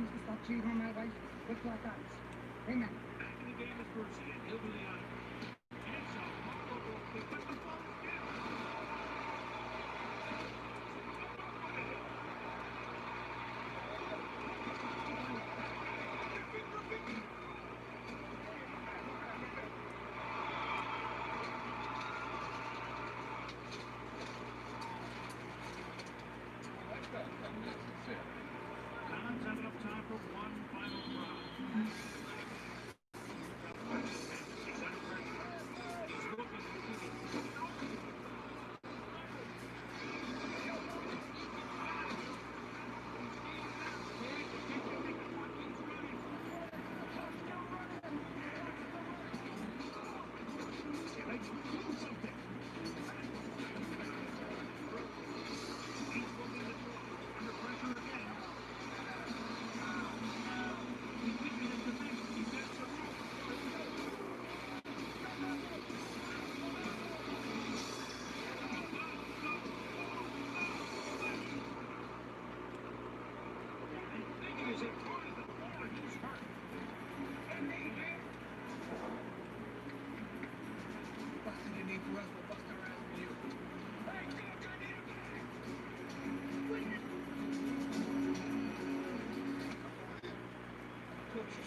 promise to stop cheating on my wife with black eyes. Amen. Back in the game is Mercy, and he'll be the honor. And so, Marco will pick up the ball again. Don's have enough time for one final round. He's under pressure. He's looking to keep it.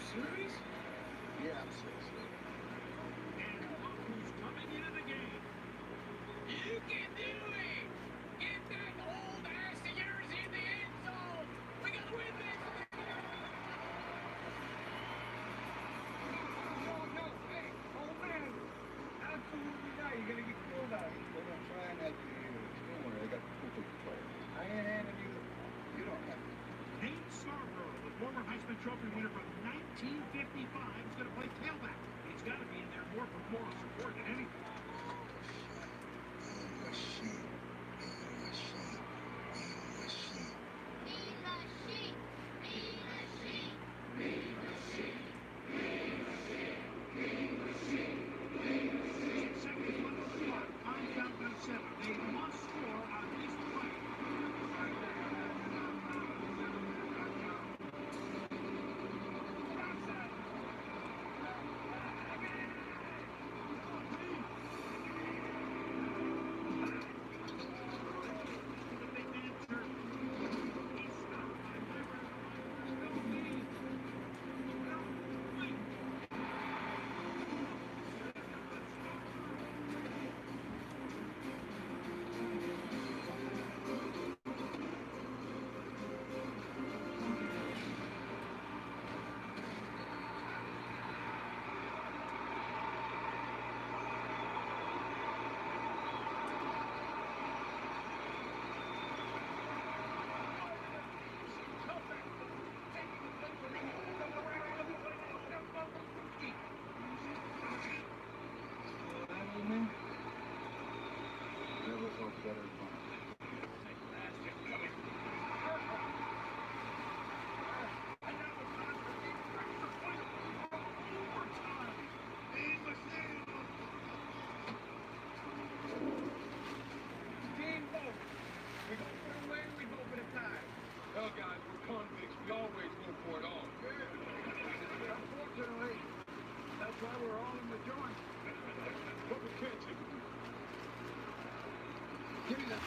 Serious? Yeah, I'm serious. And look who's coming into the game. You can do it! Get that old ass of yours in the end zone! We gotta win this! No, hey, old man. Absolutely not. You're gonna get killed out here. They're gonna try and have you. Don't worry, I got the football player. I ain't handing you the ball. You don't have to. Nate Scarborough, the former Heisman Trophy winner from 1955, is going to play tailback. He's got to be in there more for moral support than anything. Seconds left on the clock. Time countdown 7. They must score on this play. Never felt better than mine. Team vote. We go for the win, we go for the tie. Hell, guys, we're convicts. We always go for it all. Unfortunately, that's why we're all in the joint. But we can't take it. Give me that.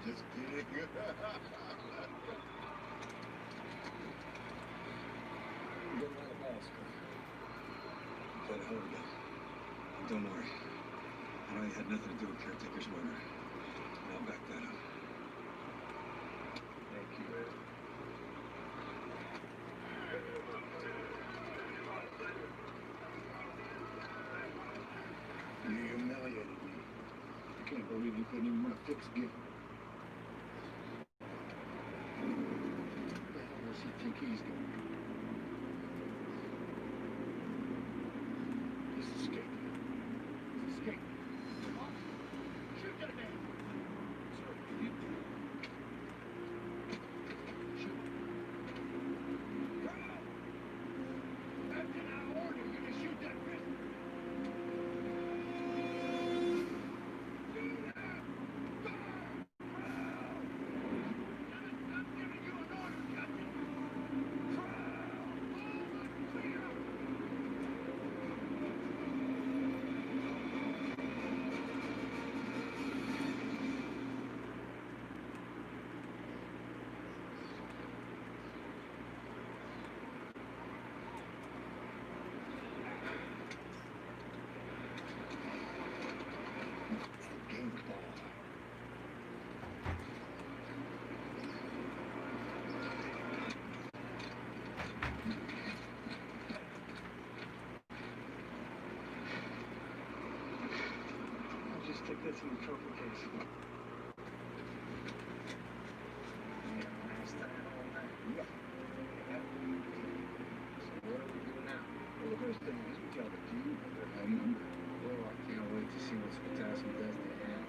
Just kidding. Play the hell of a game. And don't worry. I know you had nothing to do with caretaker's murder. And I'll back that up. Thank you, man. You humiliated me. I can't believe you couldn't even run a fixed game. Where the hell does he think he's going? He's escaping. He's escaping. Shoot that man! Sir, you... Shoot. That's an out of order. You're gonna shoot that prisoner. Game ball. I'll just stick this in the trophy case. Yeah. So what are we doing now? Well, the first thing is we tell the team that they're high number. Oh, I can't wait to see what Spitazzi does to him.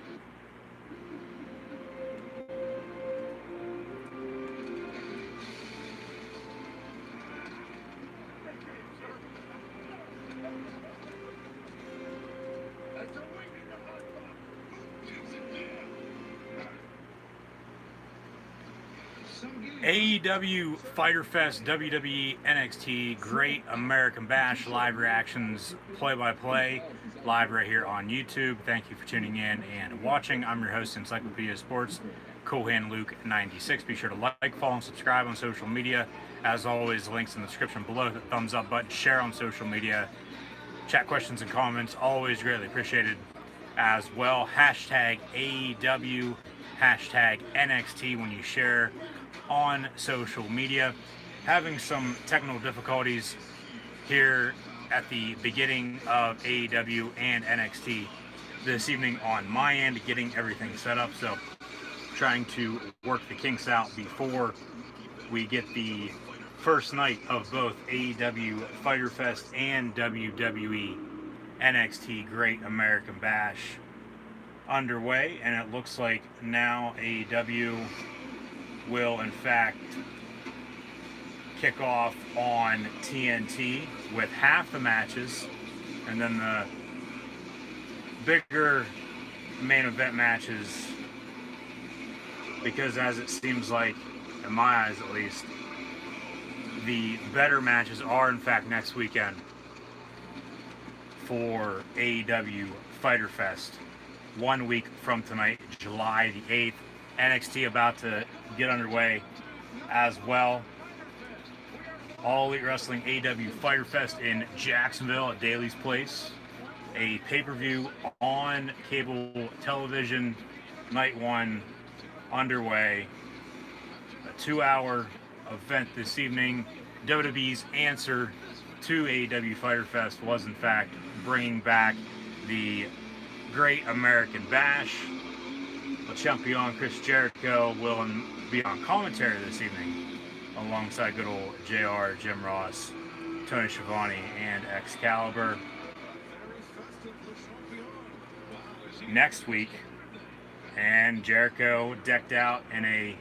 That's a wing in the hot box. Who gives a damn? AEW Fyter Fest, WWE NXT, Great American Bash, live reactions, play-by-play, live right here on YouTube. Thank you for tuning in and watching. I'm your host, Encyclopedia Sports, Cohan Luke 96. Be sure to like, follow, and subscribe on social media. As always, links in the description below. The thumbs up button, share on social media. Chat questions and comments, always greatly appreciated as well. Hashtag AEW, hashtag NXT when you share on social media. Having some technical difficulties here at the beginning of AEW and NXT this evening on my end, getting everything set up, so trying to work the kinks out before we get the first night of both AEW Fyter Fest and WWE NXT Great American Bash underway. And it looks like now AEW will in fact kick off on TNT with half the matches, and then the bigger main event matches, because as it seems like, in my eyes at least, the better matches are in fact next weekend for AEW Fyter Fest. 1 week from tonight, July the 8th. NXT about to get underway as well. All Elite Wrestling AEW Fyter Fest in Jacksonville at Daly's Place. A pay-per-view on cable television, night one underway. A 2-hour event this evening. WWE's answer to AEW Fyter Fest was in fact bringing back the Great American Bash. Le Champion Chris Jericho will be on commentary this evening alongside good old JR, Jim Ross, Tony Schiavone, and Excalibur. Next week, and Jericho decked out in a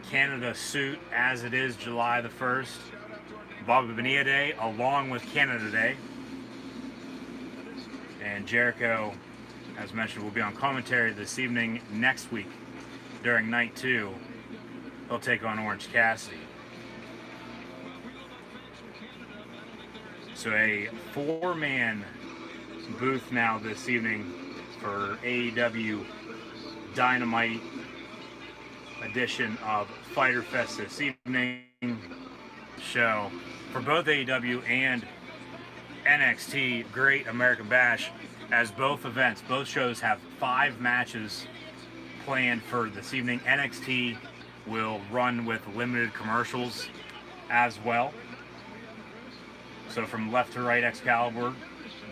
Canada suit as it is July the 1st. Bobby Bonilla Day along with Canada Day. And Jericho, as mentioned, will be on commentary this evening. Next week, during night 2, he'll take on Orange Cassidy. So a 4-man booth now this evening for AEW Dynamite edition of Fyter Fest this evening show for both AEW and NXT Great American Bash, as both events, both shows have 5 matches planned for this evening. NXT will run with limited commercials as well. So from left to right, Excalibur,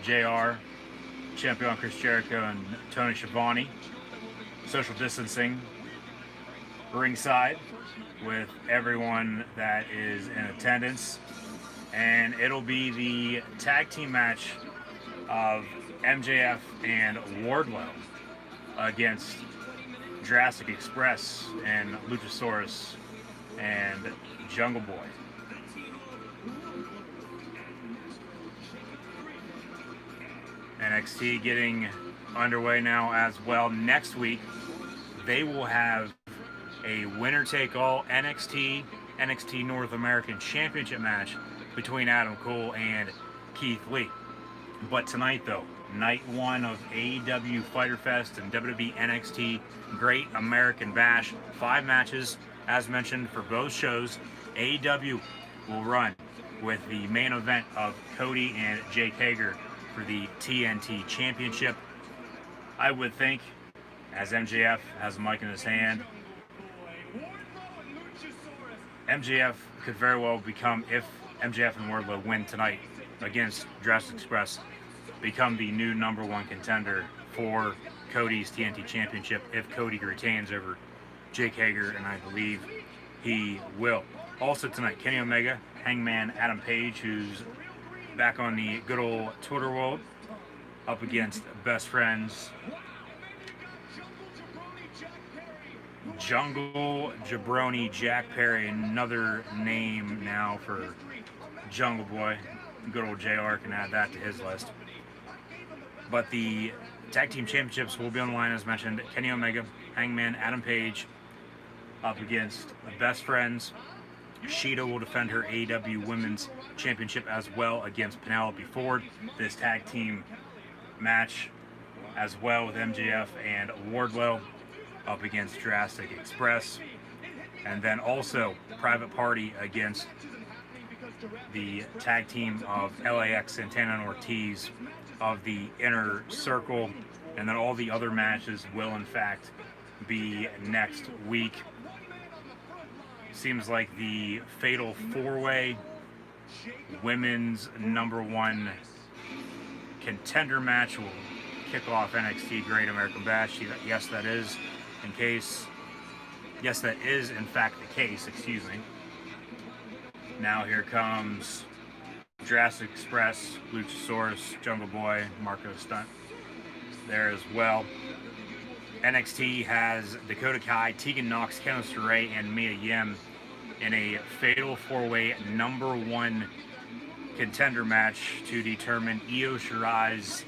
JR, Champion Chris Jericho, and Tony Schiavone. Social distancing ringside with everyone that is in attendance. And it'll be the tag team match of MJF and Wardlow against Jurassic Express and Luchasaurus and Jungle Boy. NXT getting underway now as well. Next week, they will have a winner-take-all NXT North American Championship match between Adam Cole and Keith Lee. But tonight, though, night 1 of AEW Fyter Fest and WWE NXT Great American Bash. 5 matches, as mentioned, for both shows. AEW will run with the main event of Cody and Jake Hager for the TNT Championship. I would think, as MJF has a mic in his hand, MJF could very well become, if MJF and Wardlow win tonight against Jurassic Express, become the new #1 contender for Cody's TNT Championship if Cody retains over Jake Hager, and I believe he will. Also tonight, Kenny Omega, Hangman Adam Page, who's back on the good old Twitter world, up against best friends Jungle Jabroni Jack Perry, another name now for Jungle Boy. Good old JR can add that to his list. But the tag team championships will be on the line, as mentioned. Kenny Omega, Hangman Adam Page up against best friends. Shida will defend her AEW Women's Championship as well against Penelope Ford. This tag team match as well with MJF and Wardlow up against Jurassic Express. And then also Private Party against the tag team of LAX, Santana and Ortiz of the Inner Circle. And then all the other matches will in fact be next week. Seems like the Fatal 4-Way Women's #1 contender match will kick off NXT Great American Bash. Yes, that is in fact the case, excuse me. Now here comes Jurassic Express, Luchasaurus, Jungle Boy, Marco Stunt there as well. NXT has Dakota Kai, Tegan Nox, Candice LeRae, and Mia Yim in a Fatal 4-Way #1 contender match to determine Io Shirai's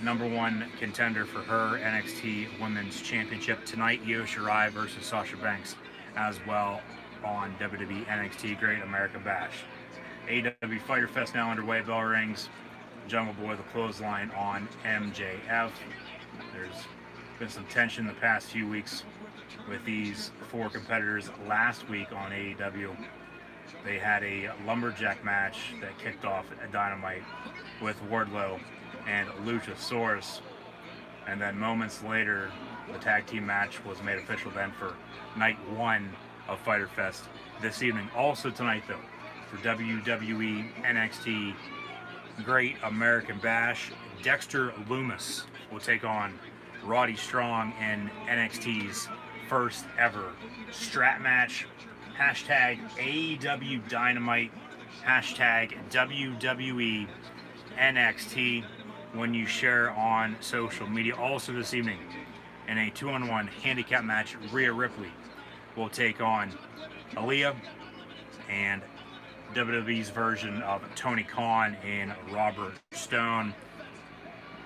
#1 contender for her NXT Women's Championship. Tonight, Io Shirai versus Sasha Banks as well on WWE NXT Great American Bash. AEW Fyter Fest now underway. Bell rings. Jungle Boy, the clothesline on MJF. There's been some tension the past few weeks with these 4 competitors. Last week on AEW, they had a lumberjack match that kicked off at Dynamite with Wardlow and Luchasaurus, and then moments later the tag team match was made official then for night 1 of Fyter Fest this evening. Also tonight though, for WWE NXT Great American Bash, Dexter Lumis will take on Roddy Strong in NXT's first ever strap match. Hashtag AEW Dynamite, hashtag WWE NXT when you share on social media. Also this evening, in a 2-on-1 handicap match, Rhea Ripley will take on Aaliyah, and WWE's version of Tony Khan and Robert Stone.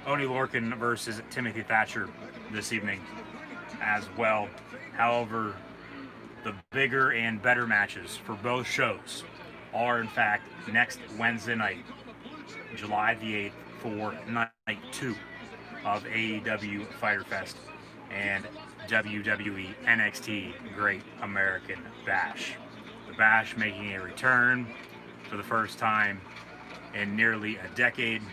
Oney Lorcan versus Timothy Thatcher this evening as well. However, the bigger and better matches for both shows are in fact next Wednesday night, July the 8th, for night 2 of AEW Fyter Fest. And WWE NXT Great American Bash. The Bash making a return for the first time in nearly a decade.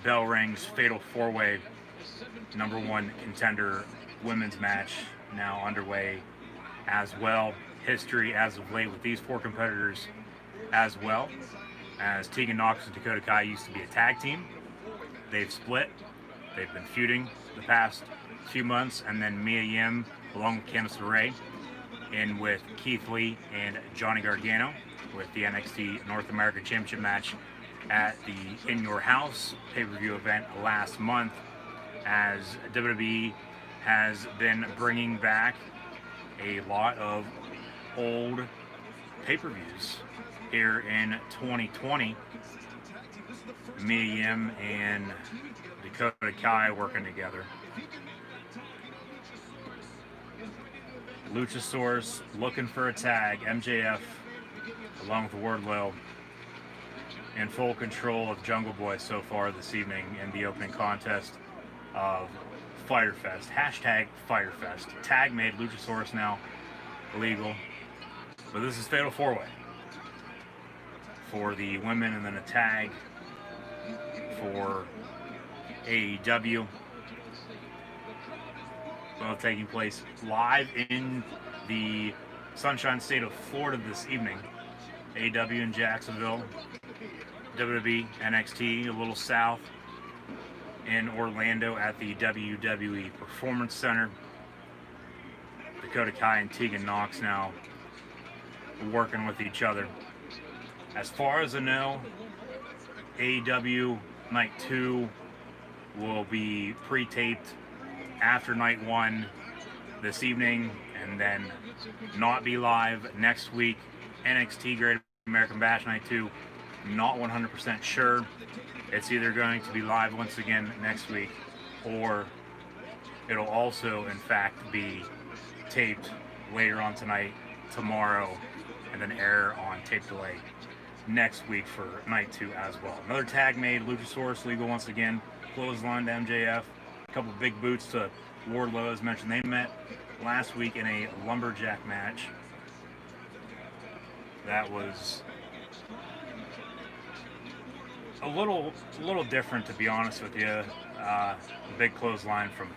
Bell rings, fatal four-way, #1 contender women's match now underway as well. History as of late with these 4 competitors as well, as Tegan Nox and Dakota Kai used to be a tag team. They've split. They've been feuding the past few months, and then Mia Yim along with Candice LeRae in with Keith Lee and Johnny Gargano with the NXT North American Championship match at the In Your House pay-per-view event last month, as WWE has been bringing back a lot of old pay-per-views here in 2020. Mia Yim and Dakota Kai working together. Luchasaurus looking for a tag. MJF along with Wardlow in full control of Jungle Boy so far this evening in the opening contest of Fyter Fest. Hashtag Fyter Fest. Tag made, Luchasaurus now illegal. But this is Fatal 4-Way for the women, and then a tag for AEW. Both taking place live in the Sunshine State of Florida this evening. AEW in Jacksonville, WWE NXT a little south in Orlando at the WWE Performance Center. Dakota Kai and Tegan Nox now working with each other. As far as I know, AEW Night 2 will be pre-taped after Night 1 this evening, and then not be live next week. NXT Great American Bash Night 2, not 100% sure. It's either going to be live once again next week, or it'll also in fact be taped later on tonight, tomorrow, and then air on tape delay next week for Night 2 as well. Another tag made, Luchasaurus legal once again, clothesline to MJF, a couple big boots to Wardlow as mentioned. They met last week in a lumberjack match. That was a little different, to be honest with you. Big clothesline from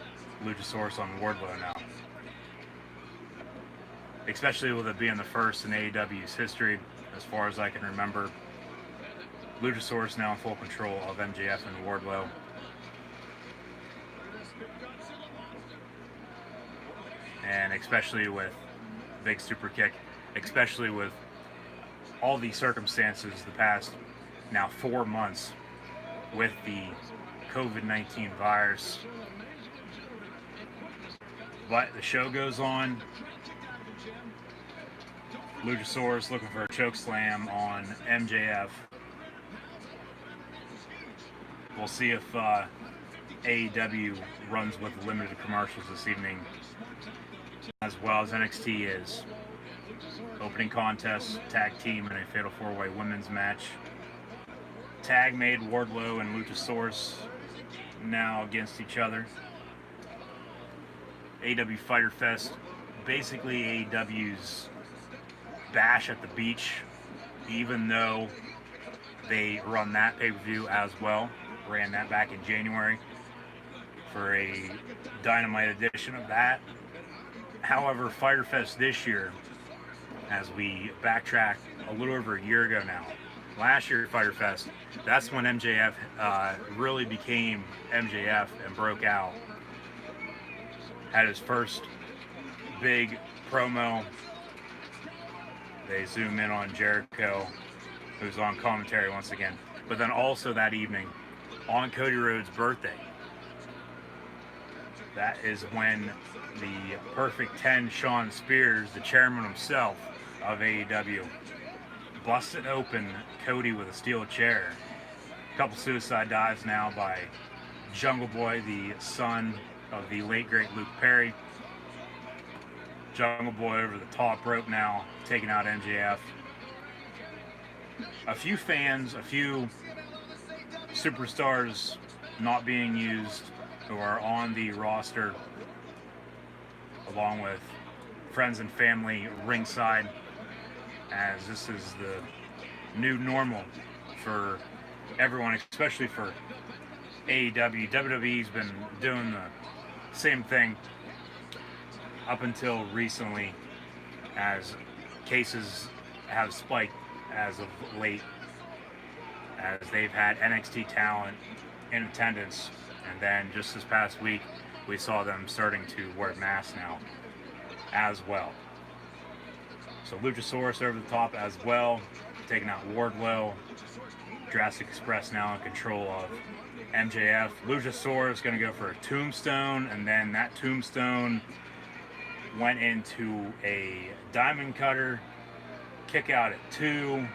Luchasaurus on Wardlow now, especially with it being the first in AEW's history, as far as I can remember. Luchasaurus now in full control of MJF and Wardlow. And especially with big super kick, especially with all the circumstances the past now 4 months with the COVID-19 virus. But the show goes on. Luchasaurus looking for a choke slam on MJF. We'll see if AEW runs with limited commercials this evening, as well as NXT is. Opening contest, tag team in a Fatal 4-Way women's match. Tag made, Wardlow and Luchasaurus now against each other. AEW Fyter Fest, basically AEW's Bash at the Beach, even though they run that pay-per-view as well. Ran that back in January for a Dynamite edition of that. However, Fyter Fest this year, as we backtrack a little over a year ago now, last year at Fyter Fest, that's when MJF really became MJF and broke out. Had his first big promo. They zoom in on Jericho, who's on commentary once again. But then also that evening, on Cody Rhodes' birthday, that is when the Perfect 10 Shawn Spears, the chairman himself of AEW, busted open Cody with a steel chair. A couple suicide dives now by Jungle Boy, the son of the late great Luke Perry. Jungle Boy over the top rope now, taking out MJF. A few fans, a few superstars not being used who are on the roster along with friends and family ringside, as this is the new normal for everyone, especially for AEW. WWE's been doing the same thing up until recently, as cases have spiked as of late, as they've had NXT talent in attendance, and then just this past week we saw them starting to wear masks now as well. So Luchasaurus over the top as well, taking out Wardlow. Jurassic Express now in control of MJF. Luchasaurus going to go for a tombstone, and then that tombstone went into a diamond cutter, kick out at 2.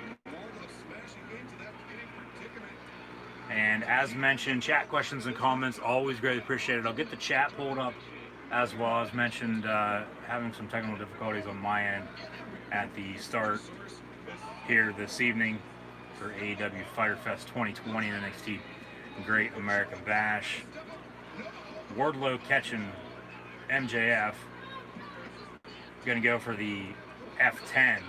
And as mentioned, chat questions and comments, always greatly appreciated. I'll get the chat pulled up as well. As mentioned, having some technical difficulties on my end at the start here this evening for AEW Fyter Fest 2020 and NXT Great American Bash. Wardlow catching MJF. Going to go for the F10.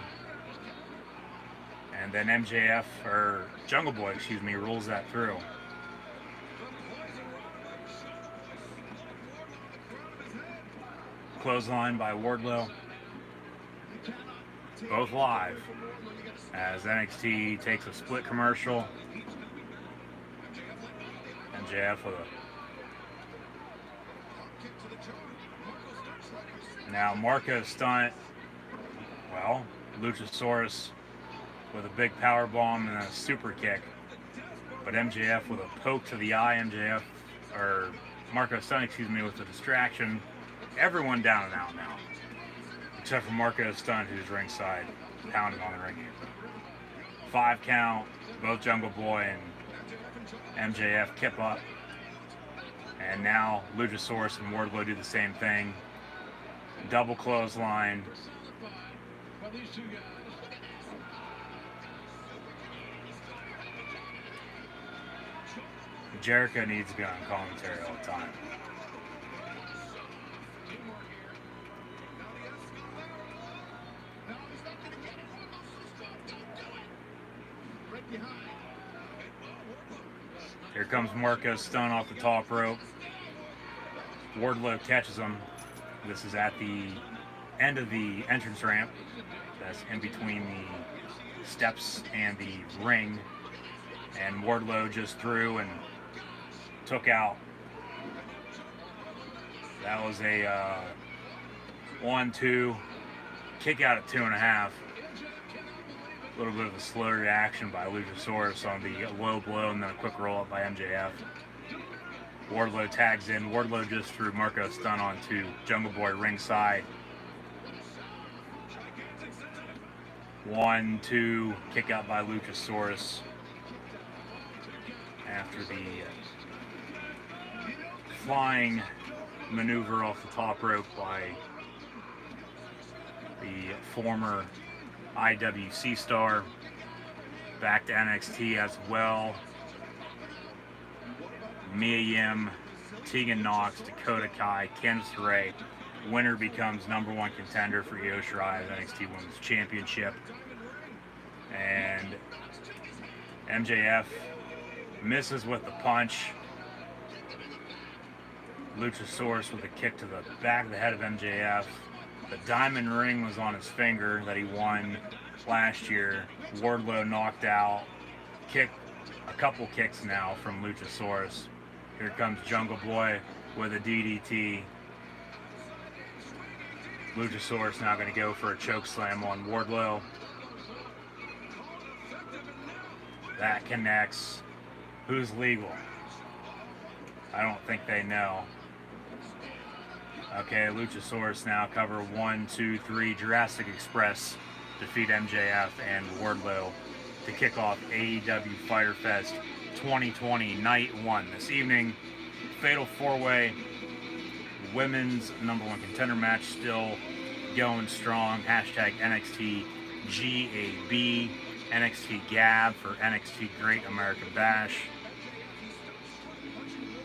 And then MJF, or Jungle Boy, excuse me, rolls that through. Clothesline by Wardlow. Both live as NXT takes a split commercial. MJF with a... Now Marco stunt. Well, Luchasaurus with a big power bomb and a super kick. But MJF with a poke to the eye. Marco Stunt, excuse me, with the distraction. Everyone down and out now, except for Marco Stunt, who's ringside, pounding on the ring apron. 5 count, both Jungle Boy and MJF kip up. And now Luchasaurus and Wardlow do the same thing. Double clothesline. Jericho needs to be on commentary all the time. Here comes Marco Stunt off the top rope. Wardlow catches him. This is at the end of the entrance ramp. That's in between the steps and the ring. And Wardlow just threw and took out. That was a 1-2 kick out at 2.5. A little bit of a slow reaction by Luchasaurus on the low blow, and then a quick roll up by MJF. Wardlow tags in. Wardlow just threw Marco Stunt onto Jungle Boy ringside. 1-2 kick out by Luchasaurus after the flying maneuver off the top rope by the former IWC star. Back to NXT as well. Mia Yim, Tegan Knox, Dakota Kai, Candice LeRae. Winner becomes #1 contender for Io Shirai's NXT Women's Championship. And MJF misses with the punch. Luchasaurus with a kick to the back of the head of MJF. The diamond ring was on his finger that he won last year. Wardlow knocked out. A couple kicks now from Luchasaurus. Here comes Jungle Boy with a DDT. Luchasaurus now going to go for a choke slam on Wardlow. That connects. Who's legal? I don't think they know. Okay, Luchasaurus now cover 1, 2, 3. Jurassic Express defeat MJF and Wardlow to kick off AEW Fyter Fest 2020 Night 1. This evening, Fatal 4-Way Women's #1 contender match still going strong. Hashtag NXT GAB, NXT GAB for NXT Great American Bash.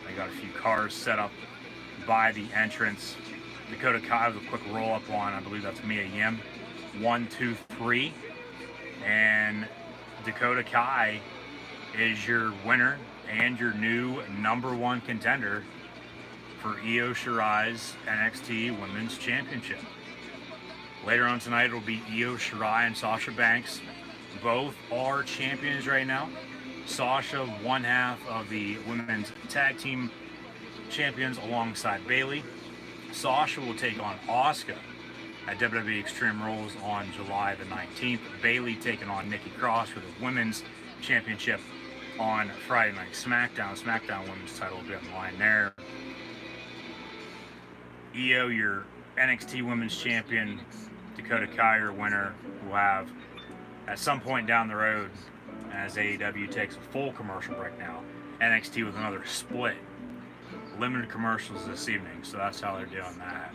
They got a few cars set up by the entrance. Dakota Kai with a quick roll up on, I believe that's Mia Yim. 1, 2, 3. And Dakota Kai is your winner and your new #1 contender for Io Shirai's NXT Women's Championship. Later on tonight, it'll be Io Shirai and Sasha Banks. Both are champions right now. Sasha, one half of the women's tag team champions alongside Bayley. Sasha will take on Asuka at WWE Extreme Rules on July the 19th. Bayley taking on Nikki Cross for the women's championship on Friday Night SmackDown. SmackDown women's title will be on the line there. Io, your NXT Women's Champion. Dakota Kai, your winner, will have at some point down the road, as AEW takes a full commercial break now, NXT with another split. Limited commercials this evening, so that's how they're doing that.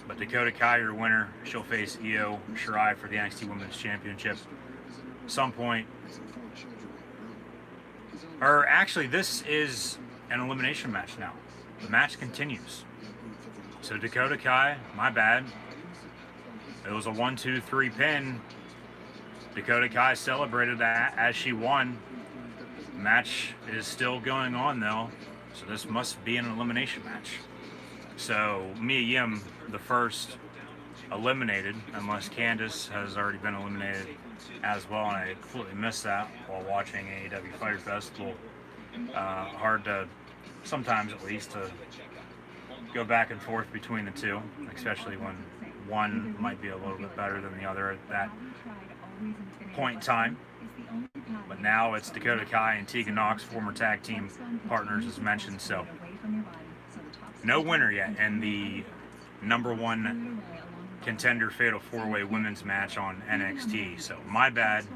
But Dakota Kai, your winner, she'll face Io Shirai for the NXT Women's Championship some point. Or actually, this is an elimination match now. The match continues. So Dakota Kai, my bad. It was a 1, 2, 3 pin. Dakota Kai celebrated that as she won. The match is still going on though, so this must be an elimination match. So Mia Yim, the first eliminated, unless Candice has already been eliminated as well, and I completely missed that while watching AEW Fyter Fest. A little hard to, sometimes at least, to go back and forth between the two, especially when one might be a little bit better than the other at that point in time. But now it's Dakota Kai and Tegan Nox, former tag team partners as mentioned, so no winner yet in the #1 contender fatal 4-way women's match on NXT. So my bad,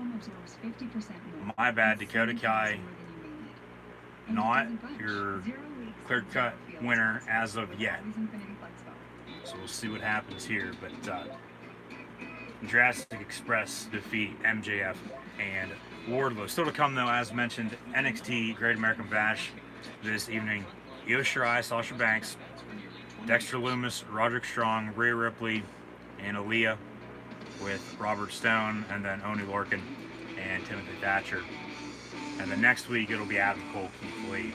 Dakota Kai, not your clear-cut winner as of yet. So we'll see what happens here. But Jurassic Express defeat MJF and Wardlow. Still to come though, as mentioned, NXT Great American Bash this evening. Io Shirai, Sasha Banks, Dexter Lumis, Roderick Strong, Rhea Ripley, and Aaliyah with Robert Stone, and then Oney Lorcan and Timothy Thatcher. And then next week it'll be Adam Cole, Keith Lee.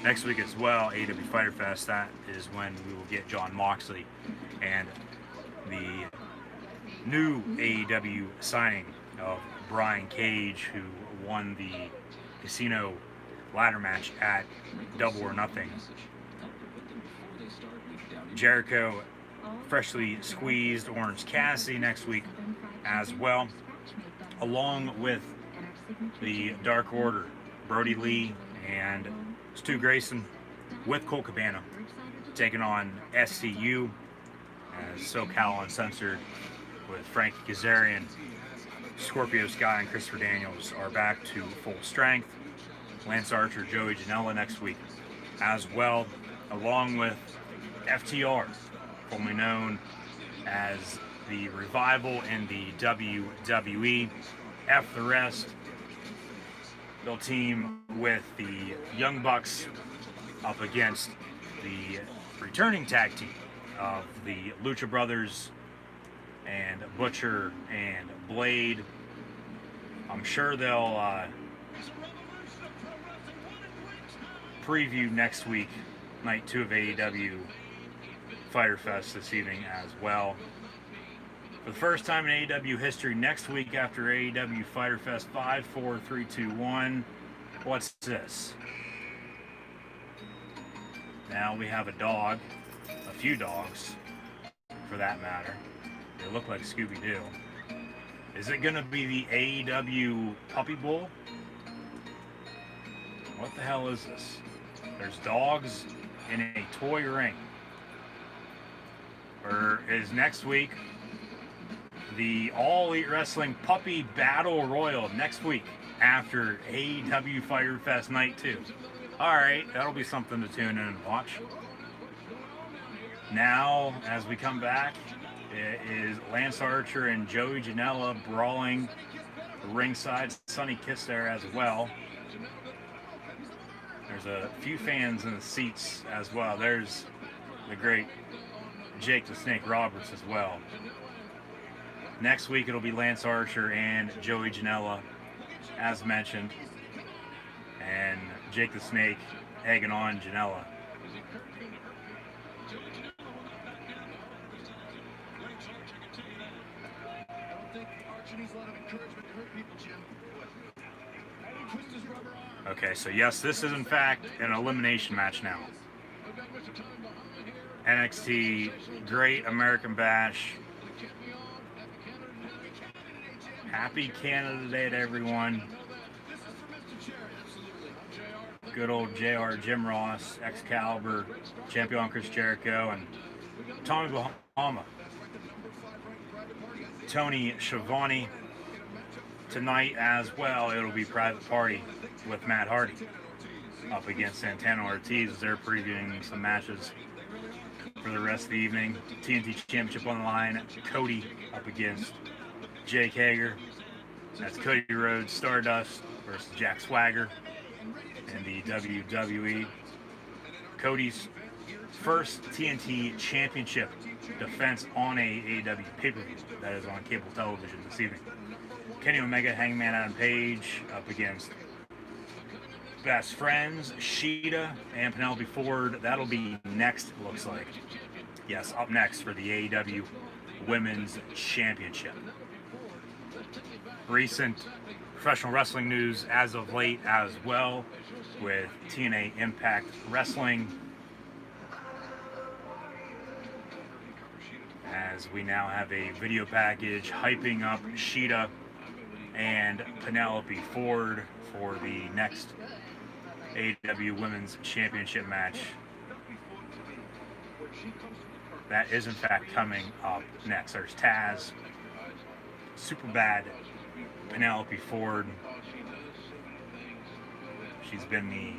Next week as well, AEW Fyter Fest, that is when we will get Jon Moxley and the new AEW signing of Brian Cage, who won the Casino ladder match at Double or Nothing. Jericho, freshly squeezed Orange Cassidy next week as well, along with the Dark Order, Brody Lee and Stu Grayson with Colt Cabana taking on SCU, as SoCal Uncensored with Frankie Kazarian, Scorpio Sky, and Christopher Daniels are back to full strength. Lance Archer, Joey Janela next week as well, along with FTR, formerly known as the Revival in the WWE. F the rest. They'll team with the Young Bucks up against the returning tag team of the Lucha Brothers and Butcher and Blade. I'm sure they'll preview next week, night 2 of AEW Fyter Fest this evening as well. For the first time in AEW history, next week after AEW Fyter Fest, 5, 4, 3, 2, 1. What's this? Now we have a dog, a few dogs for that matter. They look like Scooby-Doo. Is it going to be the AEW Puppy Bowl? What the hell is this? There's dogs in a toy ring. Or is next week the All Elite Wrestling Puppy Battle Royal next week after AEW Fyter Fest Night 2? Alright, that'll be something to tune in and watch. Now, as we come back, it is Lance Archer and Joey Janela brawling ringside. Sonny Kiss there as well. There's a few fans in the seats as well. There's the great Jake the Snake Roberts as well. Next week it'll be Lance Archer and Joey Janela, as mentioned, and Jake the Snake egging on Janela. Okay, so yes, this is in fact an elimination match now. NXT Great American Bash. Happy Canada Day to everyone. Good old JR Jim Ross, Excalibur, Champion Chris Jericho, and Tommy Bahama. Tony Schiavone. Tonight as well, it'll be Private Party with Matt Hardy up against Santana Ortiz as they're previewing some matches for the rest of the evening. TNT Championship on the line. Cody up against Jake Hager. That's Cody Rhodes Stardust versus Jack Swagger in the WWE. Cody's first TNT Championship defense on a AEW pay-per-view that is on cable television this evening. Kenny Omega, Hangman Adam Page up against Best Friends, Sheeta, and Penelope Ford. That'll be next, it looks like. Yes, up next for the AEW Women's Championship. Recent professional wrestling news as of late as well, with TNA Impact Wrestling, as we now have a video package hyping up Sheeta and Penelope Ford for the next AEW Women's Championship match. That is in fact coming up next. There's Taz, Superbad, Penelope Ford. She's been the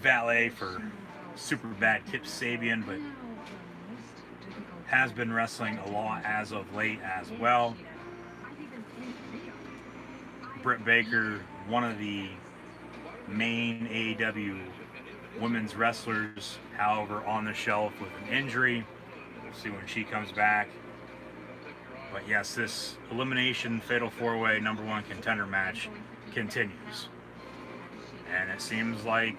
valet for Superbad Kip Sabian, but has been wrestling a lot as of late as well. Britt Baker, one of the main AEW women's wrestlers, however, on the shelf with an injury. We'll see when she comes back. But yes, this elimination fatal four-way number one contender match continues. And it seems like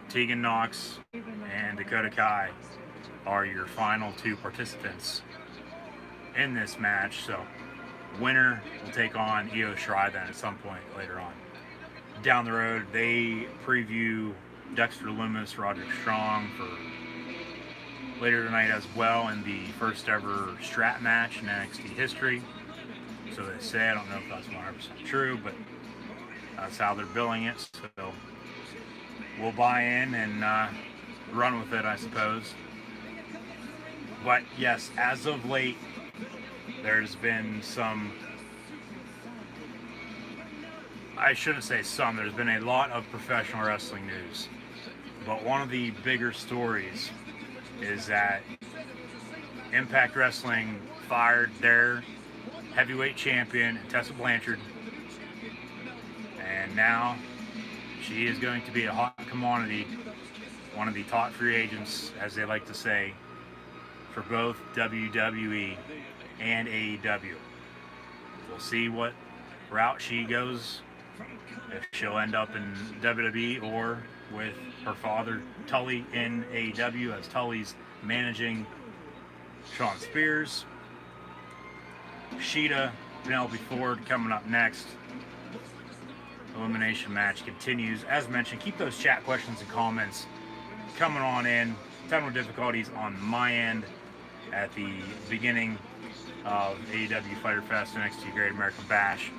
Tegan Nox and Dakota Kai are your final two participants in this match. So winner will take on Io Shirai then at some point later on. Down the road, they preview Dexter Lumis, Roderick Strong for later tonight as well in the first ever strap match in NXT history. So they say, I don't know if that's 100% true, but that's how they're billing it. So we'll buy in and run with it, I suppose. But yes, as of late, there's been some, I shouldn't say some, there's been a lot of professional wrestling news. But one of the bigger stories is that Impact Wrestling fired their heavyweight champion, Tessa Blanchard. And now she is going to be a hot commodity, one of the top free agents, as they like to say, for both WWE and AEW. We'll see what route she goes, if she'll end up in WWE or with her father Tully in AEW, as Tully's managing Shawn Spears. Sheeta, Penelope Ford coming up next. Elimination match continues. As mentioned, keep those chat questions and comments coming on in. Technical difficulties on my end at the beginning of AEW Fyter Fest NXT Great American Bash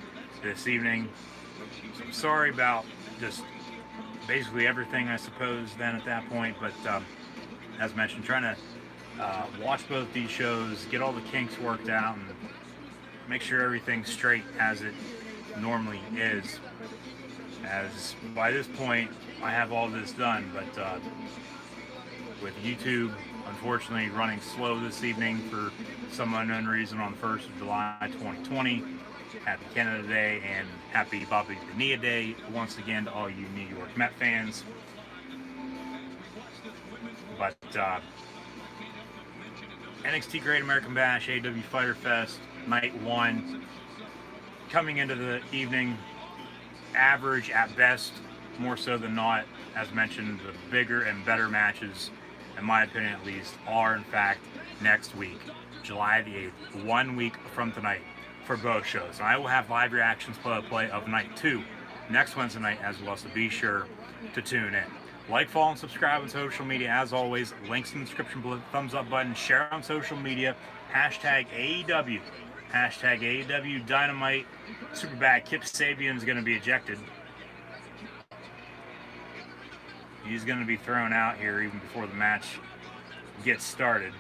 this evening. So I'm sorry about just basically everything, I suppose, then at that point. But as mentioned, trying to watch both these shows, get all the kinks worked out, and make sure everything's straight as it normally is. As by this point, I have all this done, but with YouTube unfortunately running slow this evening for some unknown reason on the 1st of July 2020. Happy Canada Day and happy Bobby Bonilla Day once again to all you New York Met fans. NXT Great American Bash, AEW Fyter Fest, Night 1. Coming into the evening, average at best, more so than not. As mentioned, the bigger and better matches, in my opinion at least, are in fact next week, July the 8th, 1 week from tonight, for both shows. And I will have live reactions play of Night 2 next Wednesday night as well, so be sure to tune in. Like, follow, and subscribe on social media. As always, links in the description below, thumbs up button, share on social media, hashtag AEW, hashtag AEW Dynamite. Superbad Kip Sabian's going to be ejected. He's going to be thrown out here even before the match gets started.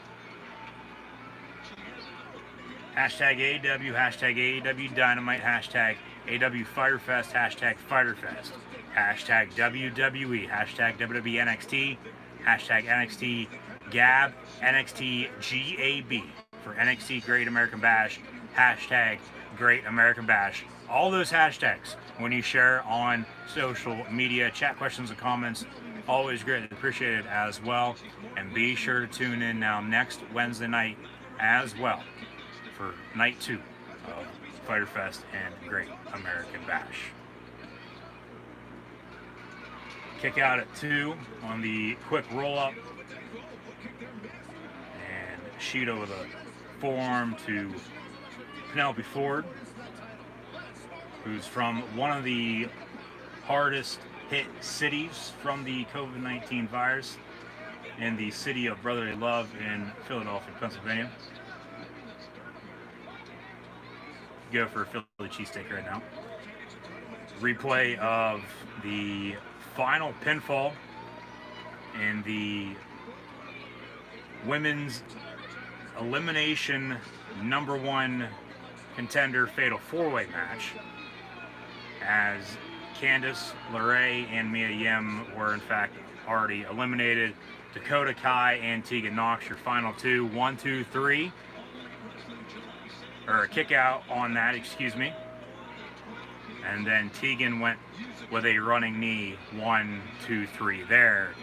Hashtag AEW, hashtag AEW Dynamite, hashtag AEW Fyter Fest, hashtag Fyter Fest, hashtag WWE, hashtag WWE NXT, hashtag NXT GAB, NXT GAB for NXT Great American Bash, hashtag Great American Bash. All those hashtags when you share on social media, chat questions and comments, always greatly appreciated as well. And be sure to tune in now next Wednesday night as well for Night 2 of Fyter Fest and Great American Bash. Kick out at 2 on the quick roll-up. And Shido with a forearm to Penelope Ford, who's from one of the hardest hit cities from the COVID-19 virus, in the city of brotherly love in Philadelphia, Pennsylvania. Go for a Philly cheesesteak right now. Replay of the final pinfall in the women's elimination #1 contender fatal 4-way match, as Candice LeRae and Mia Yim were in fact already eliminated. Dakota Kai and Tegan Nox, your final two. 1, 2, 3. Or a kick out on that, excuse me. And then Tegan went with a running knee. 1, 2, 3 there.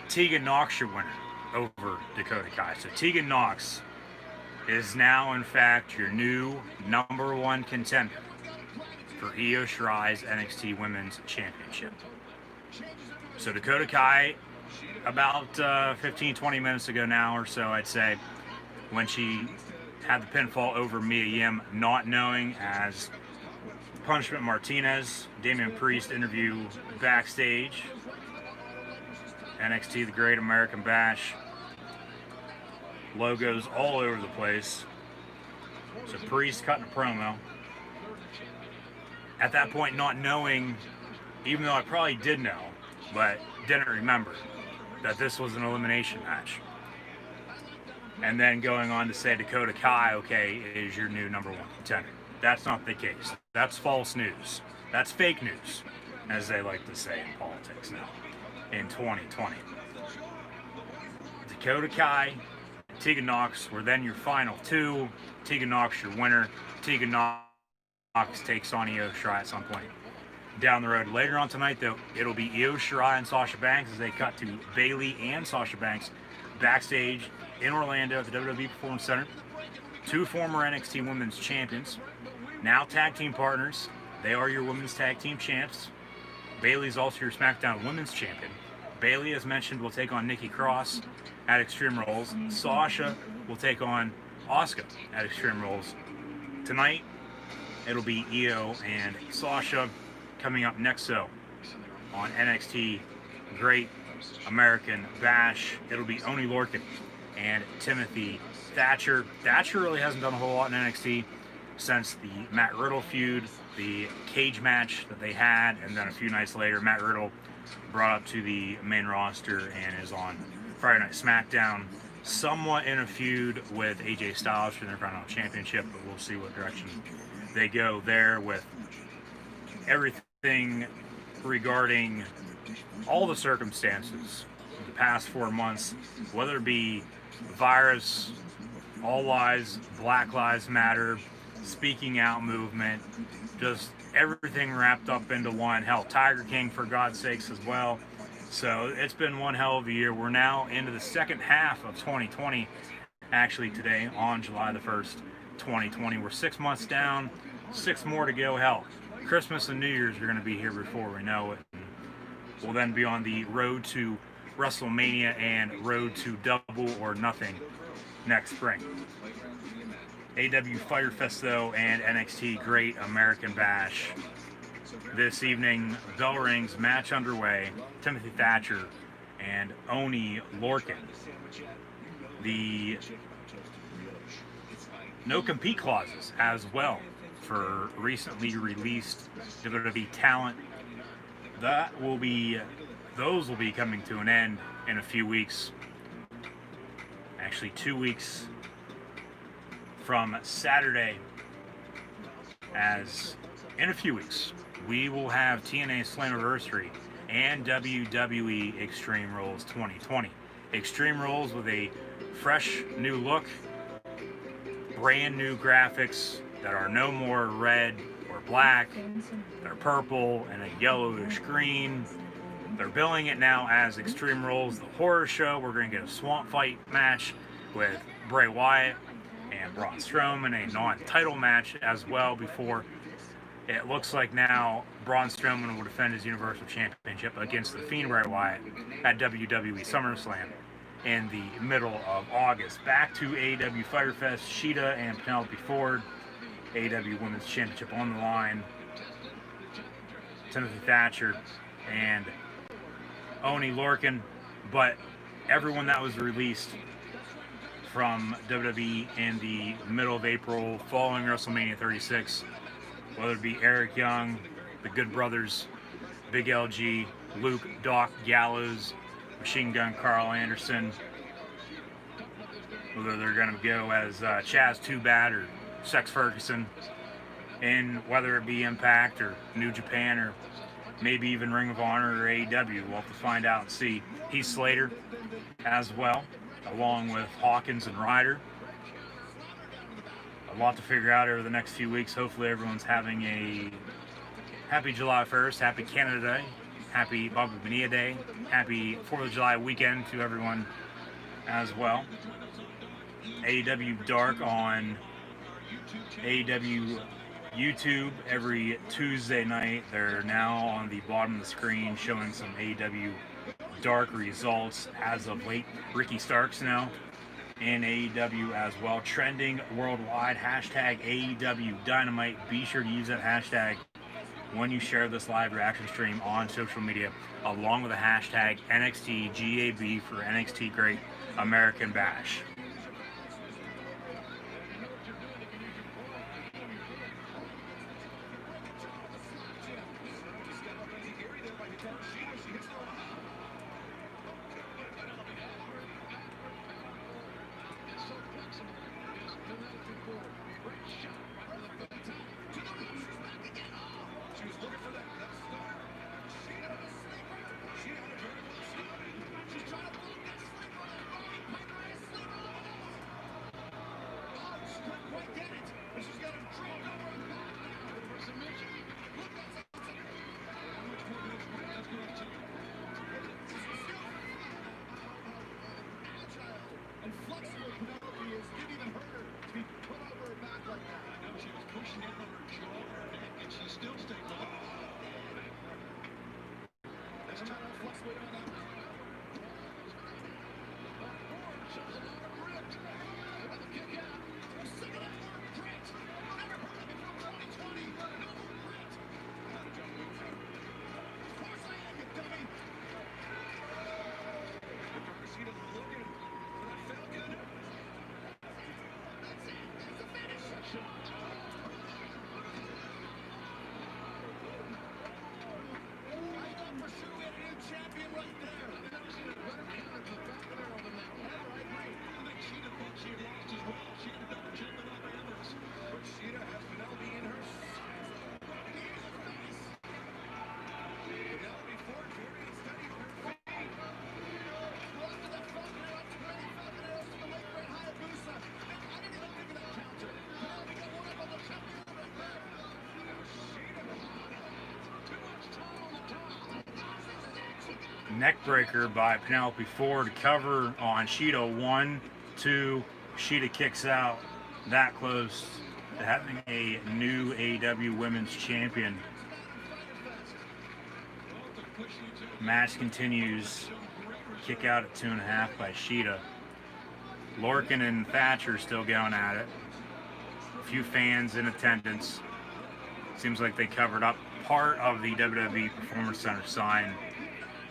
Tegan Nox, your winner over Dakota Kai. So Tegan Nox is now in fact your new #1 contender for Io Shirai's NXT Women's Championship. So Dakota Kai, about 15-20 minutes ago now or so, I'd say, when she had the pinfall over Mia Yim, not knowing, as Punishment Martinez, Damian Priest interview backstage, NXT The Great American Bash, logos all over the place. So Priest cutting a promo. At that point, not knowing, even though I probably did know, but didn't remember, that this was an elimination match. And then going on to say Dakota Kai, okay, is your new #1 contender. That's not the case. That's false news. That's fake news, as they like to say in politics now, in 2020. Dakota Kai, Tegan Nox were then your final two. Tegan Nox, your winner. Tegan Nox takes on Io Shirai at some point down the road. Later on tonight, though, it'll be Io Shirai and Sasha Banks as they cut to Bayley and Sasha Banks backstage in Orlando at the WWE Performance Center. Two former NXT Women's Champions, now tag team partners. They are your Women's Tag Team Champs. Bayley's also your SmackDown Women's Champion. Bayley, as mentioned, will take on Nikki Cross at Extreme Rules. Sasha will take on Asuka at Extreme Rules. Tonight, it'll be Io and Sasha. Coming up next, so on NXT Great American Bash, it'll be Oney Lorcan and Timothy Thatcher. Thatcher really hasn't done a whole lot in NXT since the Matt Riddle feud, the cage match that they had, and then a few nights later, Matt Riddle brought up to the main roster and is on Friday Night SmackDown, somewhat in a feud with AJ Styles for the Intercontinental Championship, but we'll see what direction they go there with everything regarding all the circumstances of the past 4 months, whether it be virus, all lives, Black Lives Matter, speaking out movement, just everything wrapped up into one. Hell, Tiger King, for God's sakes, as well. So it's been one hell of a year. We're now into the second half of 2020. Actually, today, on July the 1st, 2020. We're 6 months down, 6 more to go. Hell, Christmas and New Year's are going to be here before we know it. We'll then be on the road to WrestleMania and road to Double or Nothing next spring. AEW Fyter Fest, though, and NXT Great American Bash. This evening, bell rings, match underway. Timothy Thatcher and Oni Lorcan. The no-compete clauses as well for recently released WWE talent. Those will be coming to an end in a few weeks. Actually, 2 weeks from Saturday, as in a few weeks we will have TNA Slammiversary and WWE Extreme Rules 2020. Extreme Rules with a fresh new look, brand new graphics that are no more red or black. They're purple and a yellowish green. They're billing it now as Extreme Rules, the horror show. We're going to get a swamp fight match with Bray Wyatt and Braun Strowman, a non-title match as well, before it looks like now Braun Strowman will defend his Universal Championship against the Fiend Bray Wyatt at WWE SummerSlam in the middle of August. Back to AEW Fyter Fest, Sheeta and Penelope Ford, AEW Women's Championship on the line. Timothy Thatcher and Oni Lorcan, but everyone that was released from WWE in the middle of April following WrestleMania 36, whether it be Eric Young, the Good Brothers, Big LG, Luke, Doc, Gallows, Machine Gun Carl Anderson, whether they're going to go as Chaz Too Bad or Sex Ferguson, and whether it be Impact or New Japan or maybe even Ring of Honor or AEW, we'll have to find out and see. Heath Slater as well, along with Hawkins and Ryder. A lot to figure out over the next few weeks. Hopefully everyone's having a happy July 1st, happy Canada Day, happy Bobby Bonilla Day, happy 4th of July weekend to everyone as well. AEW Dark on AEW YouTube every Tuesday night. They're now on the bottom of the screen showing some AEW Dark results as of late. Ricky Starks now in AEW as well, trending worldwide. Hashtag AEW Dynamite. Be sure to use that hashtag when you share this live reaction stream on social media, along with the hashtag NXTGAB for NXT Great American Bash. neck breaker by Penelope Ford. Cover on Sheeta. 1, 2. Sheeta kicks out. That close to having a new AEW Women's Champion. Match continues. Kick out at 2.5 by Sheeta. Lorcan and Thatcher still going at it. A few fans in attendance. Seems like they covered up part of the WWE Performance Center sign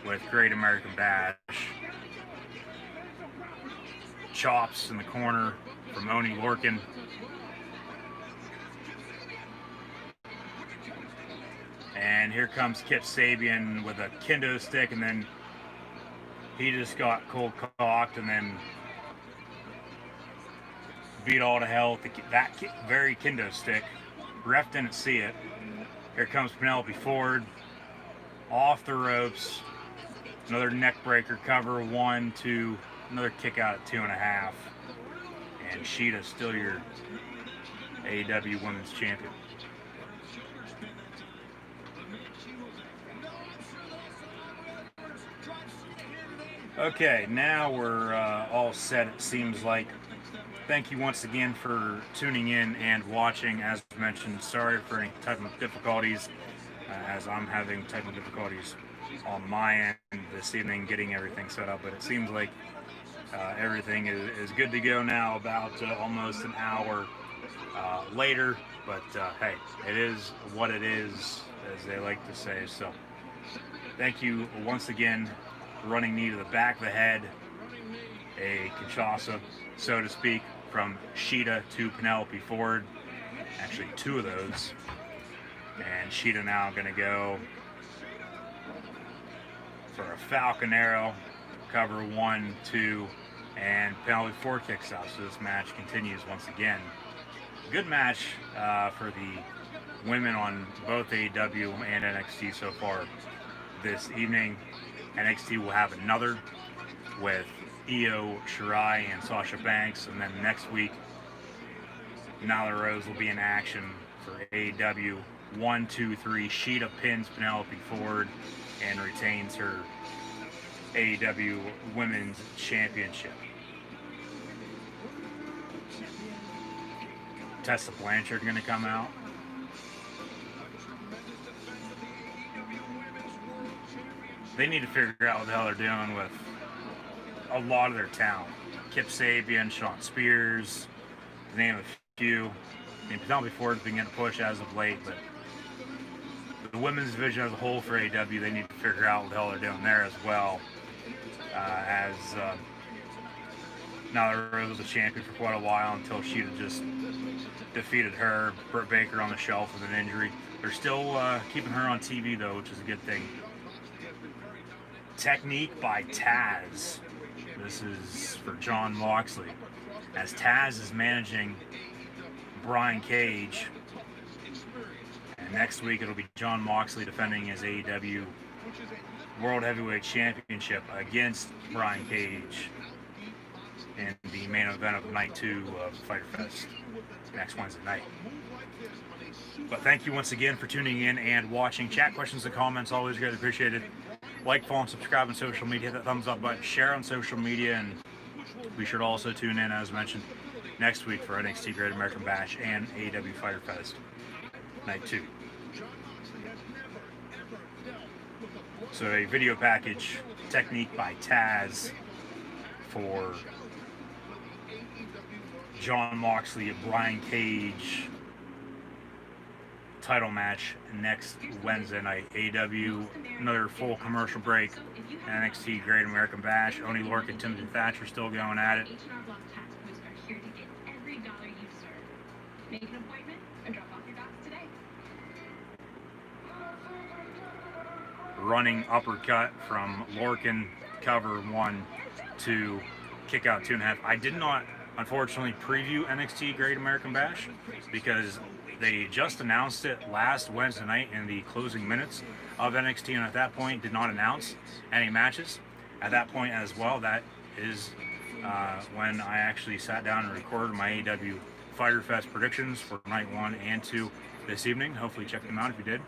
with Great American Bash. Chops in the corner from Oni Lorcan. And here comes Kip Sabian with a kendo stick, and then he just got cold cocked and then beat all to hell with that very kendo stick. Ref didn't see it. Here comes Penelope Ford. Off the ropes. Another neck breaker cover. 1, 2. Another kick out at 2.5. And Sheeta's still your AEW Women's Champion. Okay, now we're all set, it seems like. Thank you once again for tuning in and watching. As mentioned, sorry for any technical difficulties, as I'm having technical difficulties on my end this evening getting everything set up, but it seems like everything is good to go now, about almost an hour later. But hey, it is what it is, as they like to say. So thank you once again. Running knee to the back of the head, a Kinshasa, so to speak, from Sheeta to Penelope Ford. Actually, 2 of those. And Sheeta now going to go for a Falcon Arrow, cover 1, 2, and Penelope Ford kicks out. So this match continues once again. Good match for the women on both AEW and NXT so far this evening. NXT will have another with Io Shirai and Sasha Banks, and then next week Nyla Rose will be in action for AEW. 1, 2, 3. Sheeta pins Penelope Ford and retains her AEW Women's Championship. Tessa Blanchard going to come out. They need to figure out what the hell they're doing with a lot of their talent. Kip Sabian, Sean Spears, to name a few. I mean, Penelope Ford's been getting a push as of late, but the women's division as a whole for AEW, they need to figure out what the hell they're doing there as well. Nyla Rose was a champion for quite a while until Sheeta just defeated her. Britt Baker on the shelf with an injury. They're still keeping her on TV, though, which is a good thing. Technique by Taz. This is for Jon Moxley, as Taz is managing Brian Cage. And next week it'll be Jon Moxley defending his AEW World Heavyweight Championship against Brian Cage in the main event of Night 2 of Fyter Fest next Wednesday night. But thank you once again for tuning in and watching. Chat, questions, and comments, always greatly appreciated. Like, follow, and subscribe on social media. Hit that thumbs up button. Share on social media. And be sure to also tune in, as mentioned, next week for NXT Great American Bash and AEW Fyter Fest Night 2. So a video package, Technique by Taz, for Jon Moxley and Brian Cage title match next Wednesday night. AEW, another full commercial break. NXT Great American Bash. Oni Lorcan and Timothy Thatcher still going at it. H&R Block tax boosts are here to get every dollar you serve. Make an appointment and drop off your docs today. Running uppercut from Lorcan, cover 1, 2, kick out 2.5. I did not, unfortunately, preview NXT Great American Bash because they just announced it last Wednesday night in the closing minutes of NXT, and at that point did not announce any matches. At that point as well, that is when I actually sat down and recorded my AEW Fyter Fest predictions for Night 1 and 2 this evening. Hopefully check them out if you did.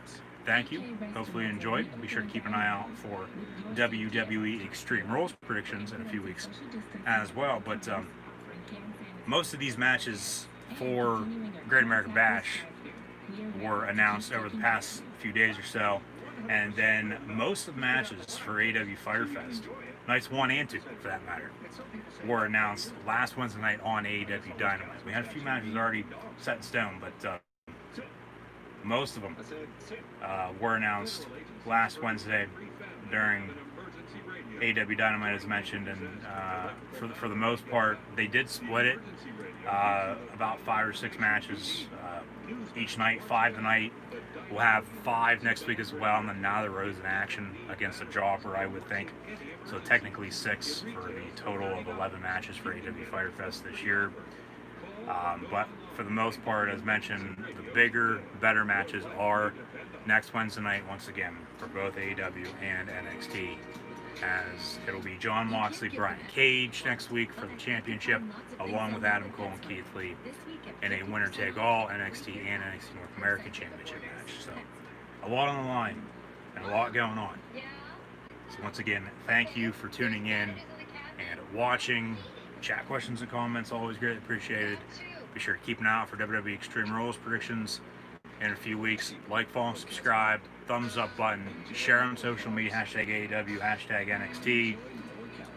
thank you. Hopefully you enjoyed. Be sure to keep an eye out for WWE Extreme Rules predictions in a few weeks as well. But most of these matches for Great American Bash were announced over the past few days or so. And then most of the matches for AEW Fyter Fest, nights 1 and 2 for that matter, were announced last Wednesday night on AEW Dynamite. We had a few matches already set in stone, but most of them were announced last Wednesday during AEW Dynamite, as mentioned, and for the most part, they did split it about 5 or 6 matches each night, 5 tonight. We'll have 5 next week as well, and then now the Rose in action against a jobber, I would think. So technically 6 for the total of 11 matches for AEW Fyter Fest this year. But for the most part, as mentioned, the bigger, better matches are next Wednesday night once again for both AEW and NXT. As it'll be Jon Moxley, Brian Cage next week for the championship, along with Adam Cole and Keith Lee in a winner-take-all NXT and NXT North American Championship match. So a lot on the line and a lot going on. So once again, thank you for tuning in and watching. Chat questions and comments, always greatly appreciated. Be sure to keep an eye out for WWE Extreme Rules predictions in a few weeks. Like, follow, subscribe, thumbs up button, share on social media, hashtag AEW, hashtag NXT,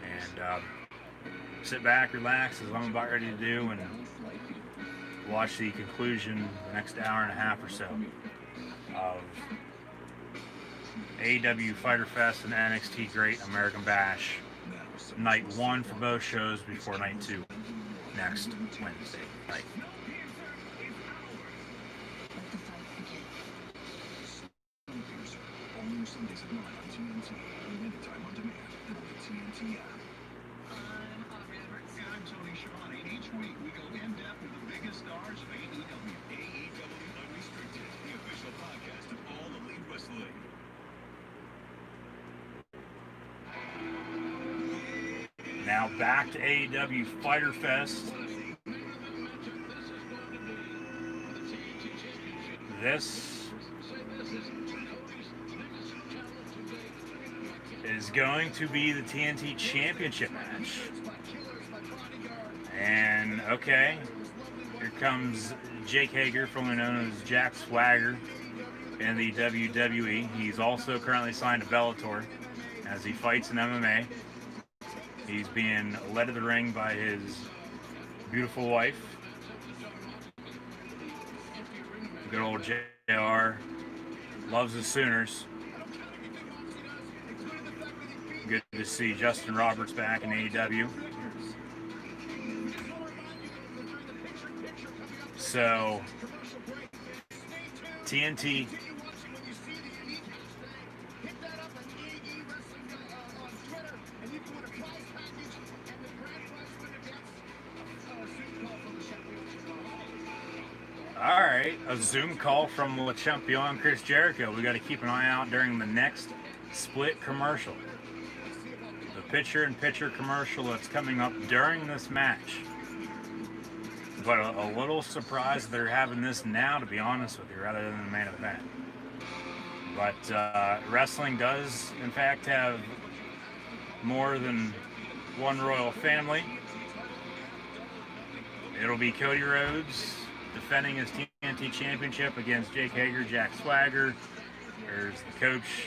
and sit back, relax, as I'm about ready to do, and watch the conclusion the next hour and a half or so of AEW Fyter Fest and NXT Great American Bash. Night 1 for both shows before night 2 next Wednesday night. Sundays at 9 on TNT, and anytime on demand and on the TNT app. I'm Tony Schiavone, and each week we go in-depth with the biggest stars of AEW. AEW Unrestricted, the official podcast of All Elite Wrestling. Now back to AEW Fyter Fest. This is going to be the TNT Championship match. And, okay, here comes Jake Hager, formerly known as Jack Swagger, in the WWE. He's also currently signed to Bellator as he fights in MMA. He's being led to the ring by his beautiful wife. Good old JR. Loves the Sooners. Good to see Justin Roberts back in AEW. So, TNT Alright, a Zoom call from Le Champion Chris Jericho. We got to keep an eye out during the next split commercial. The picture-in-picture commercial that's coming up during this match. But a little surprised they're having this now, to be honest with you, rather than the main event. But wrestling does, in fact, have more than one royal family. It'll be Cody Rhodes defending his TNT Championship against Jake Hager, Jack Swagger. There's the coach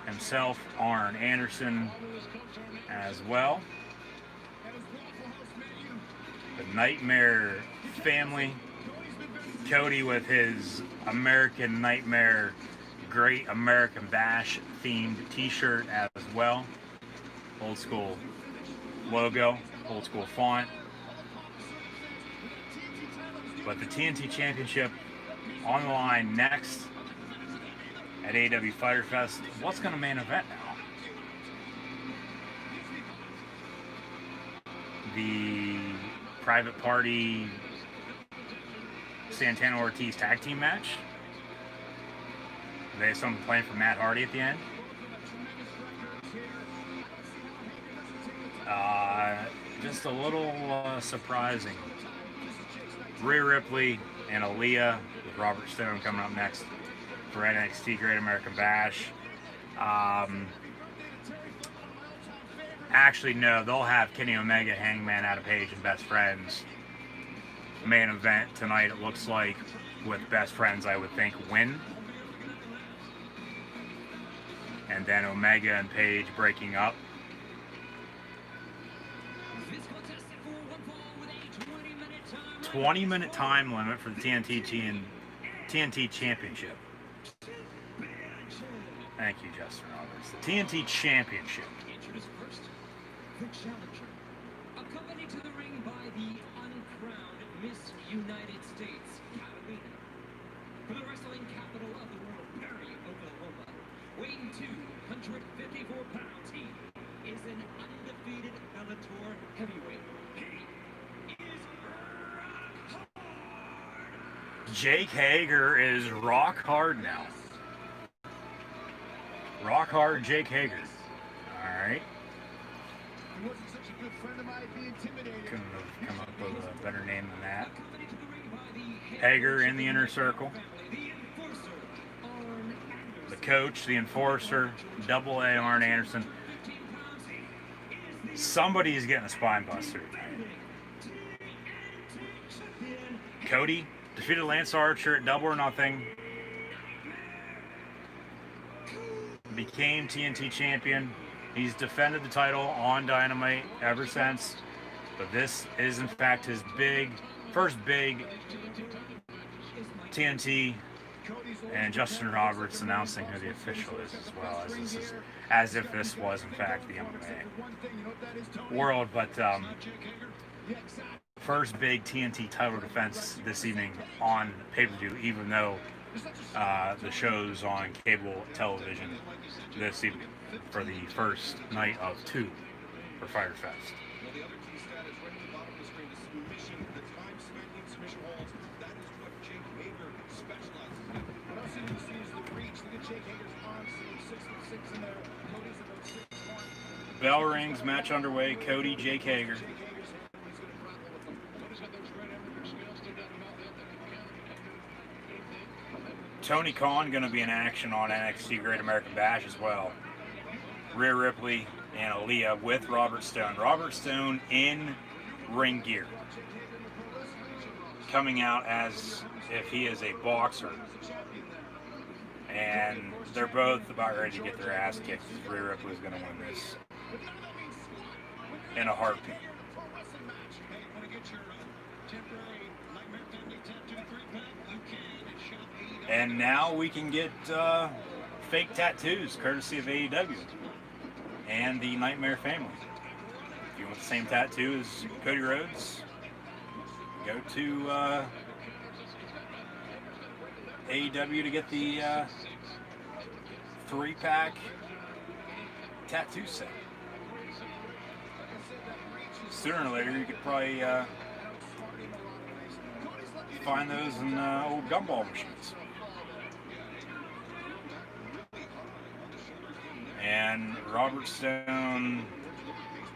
himself, Arn Anderson, as well. The Nightmare family. Cody with his American Nightmare Great American Bash themed t-shirt as well. Old school logo, old school font. But the TNT Championship on the line next at AEW Fyter Fest. What's going to main event now? The Private Party Santana Ortiz tag team match. They have something planned for Matt Hardy at the end. Just a little surprising. Rhea Ripley and Aaliyah with Robert Stone coming up next for NXT Great American Bash. Actually, no, they'll have Kenny Omega, Hangman, Adam Page, and Best Friends. Main event tonight, it looks like, with Best Friends, I would think, win. And then Omega and Page breaking up. 20-minute time limit for the TNT Championship. Thank you, Justin Roberts. The TNT Championship. The challenger, accompanied to the ring by the uncrowned Miss United States, Catalina. From the wrestling capital of the world, Perry, Oklahoma, weighing 254 pounds, he is an undefeated Bellator heavyweight. He is rock hard. Jake Hager is rock hard now. Rock hard Jake Hager. All right. He wasn't such a good friend of mine, I'd be intimidated. Couldn't have come up with a better name than that. Hager in the inner circle. The coach, the enforcer, Double A Arn Anderson. Somebody's getting a spine buster. Cody defeated Lance Archer at Double or Nothing. Became TNT champion. He's defended the title on Dynamite ever since, but this is in fact his first big TNT, and Justin Roberts announcing who the official is as well, as if this was in fact the MMA world. But first big TNT title defense this evening on pay-per-view, even though the show's on cable television this evening for the first night of 2 for Fyter Fest. Well, the other key stat is right at the bottom of the screen, the submission, the time-spending submission holds. That is what Jake Hager specializes in. What else you see is the reach. Look at Jake Hager's arms, 6'6" in there. Cody's about 6'1". Bell rings, match underway. Cody, Jake Hager. Tony Khan going to be in action on NXT Great American Bash as well. Rhea Ripley and Aaliyah with Robert Stone. Robert Stone in ring gear. Coming out as if he is a boxer. And they're both about ready to get their ass kicked. Rhea Ripley's going to win this in a heartbeat. And now we can get fake tattoos courtesy of AEW and the Nightmare family. If you want the same tattoo as Cody Rhodes, go to AEW to get the 3-pack tattoo set. Sooner or later, you could probably find those in old gumball machines. And Robert Stone,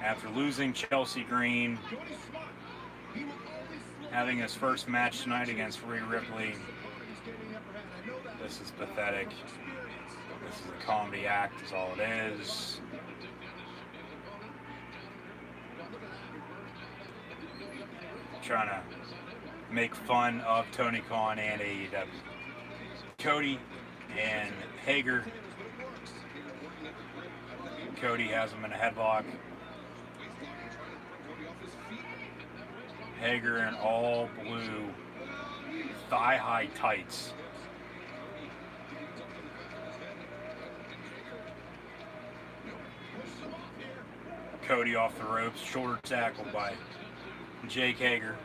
after losing Chelsea Green, having his first match tonight against Rhea Ripley. This is pathetic. This is a comedy act, is all it is. Trying to make fun of Tony Khan and AEW. Cody and Hager. Cody has him in a headlock. Hager in all blue thigh-high tights. Cody off the ropes, shoulder tackled by Jake Hager.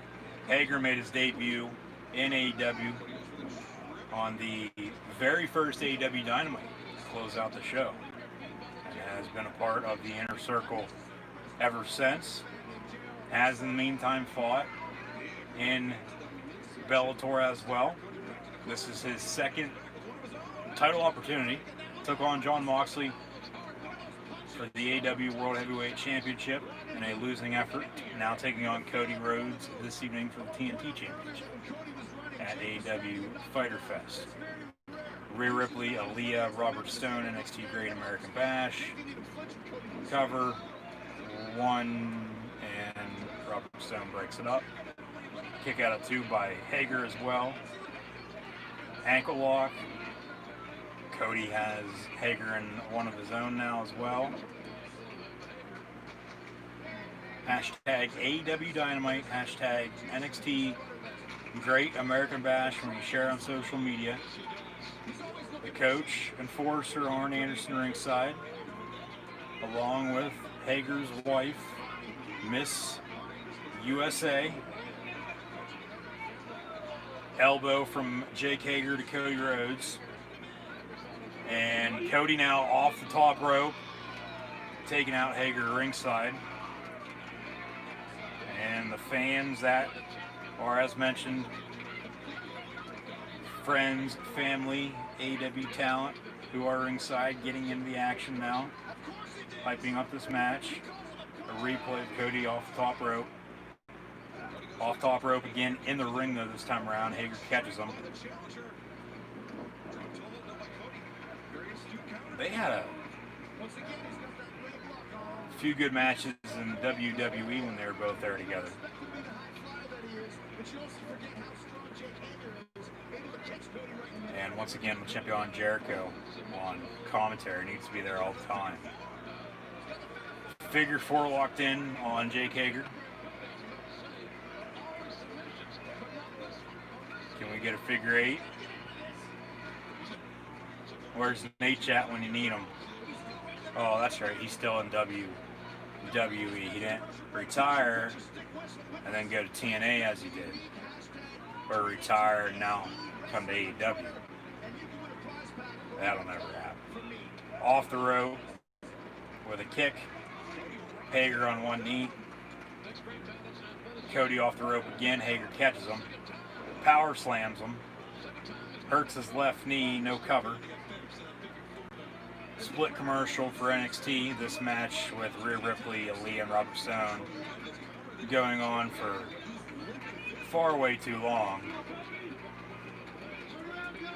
Hager made his debut in AEW on the very first AEW Dynamite to close out the show. And has been a part of the Inner Circle ever since. Has in the meantime fought in Bellator as well. This is his second title opportunity. Took on Jon Moxley for the AEW World Heavyweight Championship in a losing effort. Now taking on Cody Rhodes this evening for the TNT Championship at AEW Fyter Fest. Rhea Ripley, Aaliyah, Robert Stone, NXT Great American Bash. Cover 1, and Robert Stone breaks it up. Kick out at 2 by Hager as well. Ankle lock. Cody has Hager in one of his own now as well. Hashtag AEW Dynamite. Hashtag NXT Great American Bash when you share on social media. The coach, enforcer Arn Anderson ringside, along with Hager's wife, Miss USA. Elbow from Jake Hager to Cody Rhodes. And Cody now off the top rope, taking out Hager ringside. And the fans that are, as mentioned, friends, family, AEW talent who are ringside, getting into the action now, hyping up this match. A replay of Cody off the top rope. Off top rope again, in the ring though this time around. Hager catches him. They had a few good matches in WWE when they were both there together. And once again, Champion Jericho on commentary needs to be there all the time. Figure 4 locked in on Jake Hager. Can we get a figure 8? Where's Nate at when you need him? Oh, that's right. He's still in WWE. He didn't retire and then go to TNA as he did. Or retire and now come to AEW. That'll never happen. Off the rope with a kick. Hager on one knee. Cody off the rope again. Hager catches him. Power slams him. Hurts his left knee. No cover. Split commercial for NXT. This match with Rhea Ripley, Aaliyah, and Robert Stone going on for far way too long.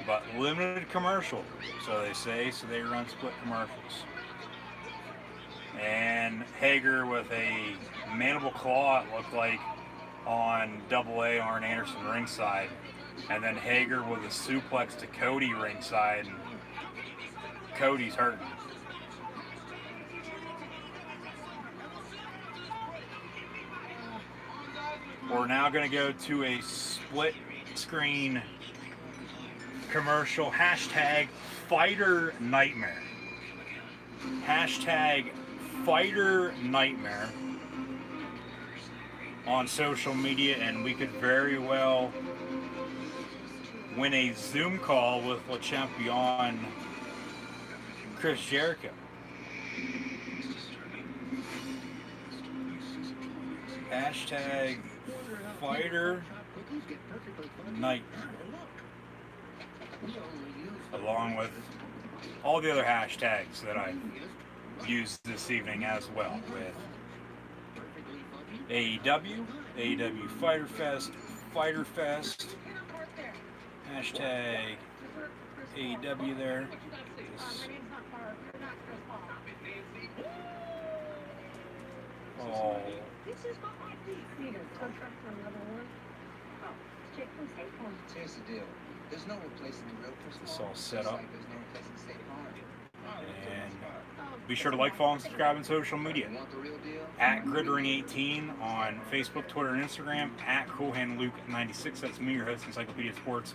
But limited commercial, so they say, so they run split commercials. And Hager with a mandible claw, it looked like, on AA Arn Anderson ringside. And then Hager with a suplex to Cody ringside. And Cody's hurting. We're now going to go to a split screen commercial. Hashtag Fyter Nightmare. Hashtag Fyter Nightmare on social media, and we could very well win a Zoom call with Le Champion Chris Jericho. Hashtag Fyter Nightmare. Along with all the other hashtags that I used this evening as well, with AEW, AEW Fyter Fest, Fyter Fest, hashtag AEW there. Oh. Here's the deal. There's no replacing the real person. It's all set up. There's no replacing State Farm. And be sure to like, follow, and subscribe on social media. At Grittering18 on Facebook, Twitter, and Instagram. At CoolHandLuke96. That's me, your host, Encyclopedia Sports,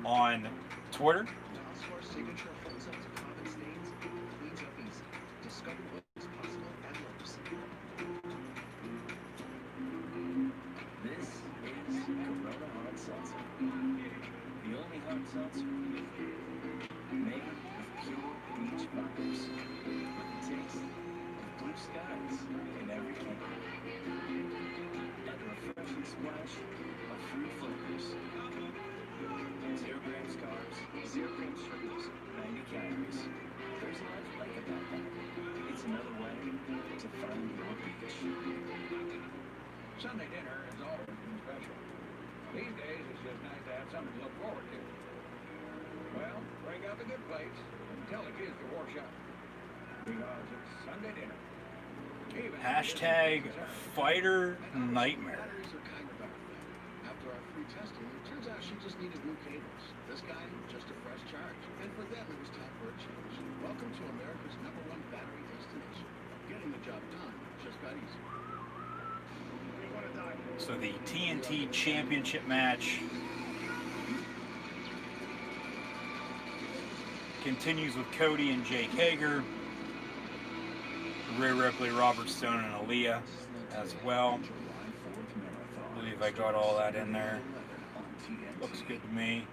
on Twitter. Seltzer made of pure beach vibes with the taste of blue skies in every can. And a refreshing splash of fruit flavors. 0 grams carbs, 0 grams sugars, 90 calories. There's a lot to like about that. It's another way to find your beach. Sunday dinner has always been special. These days, it's just nice to have something to look forward to. Well, bring out the good plates and tell the kids to wash up. Because it's Sunday dinner. Hashtag Fyter Nightmare. Batteries are kind of better. After our free testing, it turns out she just needed new cables. This guy, just a fresh charge. And for them, it was time for a change. Welcome to America's #1 battery destination. Getting the job done just got easier. So the TNT Championship match continues with Cody and Jake Hager, Rhea Ripley, Robert Stone, and Aaliyah as well. I believe I got all that in there. Looks good to me.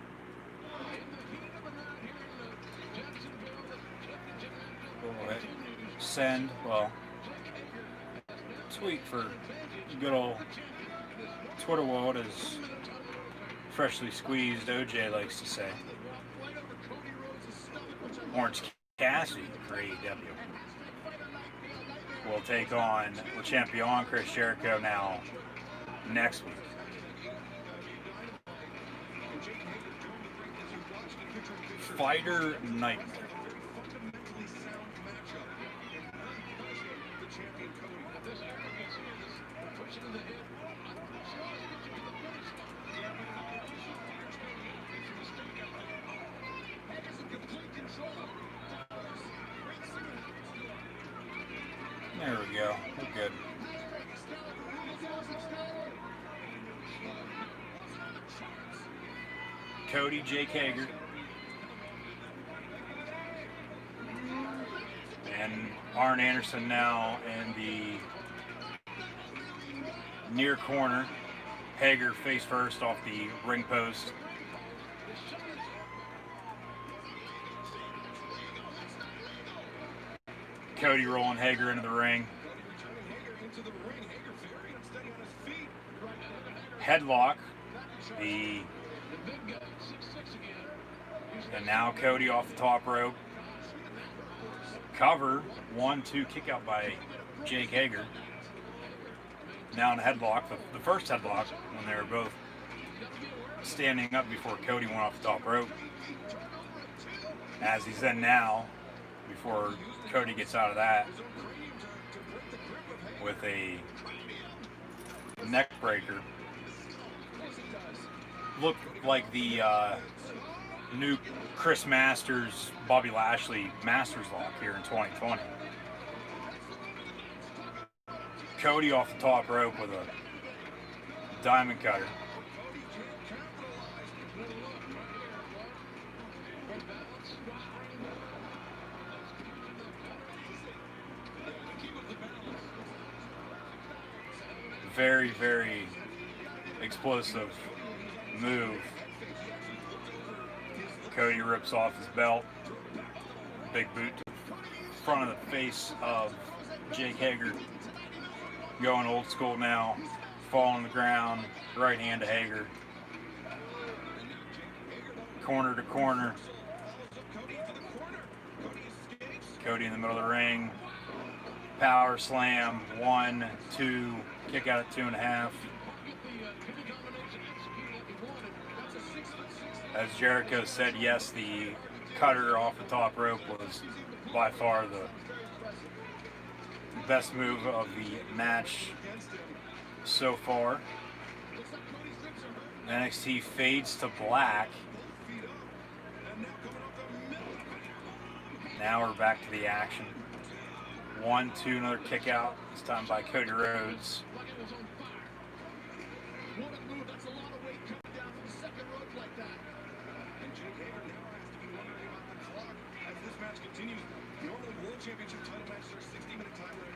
Go ahead. Send. Well, tweet for good old Twitter world, as freshly squeezed OJ likes to say. Orange Cassidy for AEW will take on the champion Chris Jericho now next week. Fyter Nightmare. There we go. We're good. Cody, Jake Hager, and Arn Anderson now in the near corner. Hager face first off the ring post. Cody rolling Hager into the ring. Headlock. And now Cody off the top rope. Cover. 1-2 kick out by Jake Hager. Now in a headlock. The first headlock when they were both standing up before Cody went off the top rope. As he's in now, before Cody gets out of that with a neck breaker. Looked like the new Chris Masters, Bobby Lashley Masters lock here in 2020. Cody off the top rope with a diamond cutter. Very, very explosive move. Cody rips off his belt. Big boot to the front of the face of Jake Hager. Going old school now. Fall on the ground. Right hand to Hager. Corner to corner. Cody in the middle of the ring. Power slam. 1, 2. Kick out at 2.5. As Jericho said, yes, the cutter off the top rope was by far the best move of the match so far. NXT fades to black. Now we're back to the action. 1, 2, another kick out, this time by Cody Rhodes.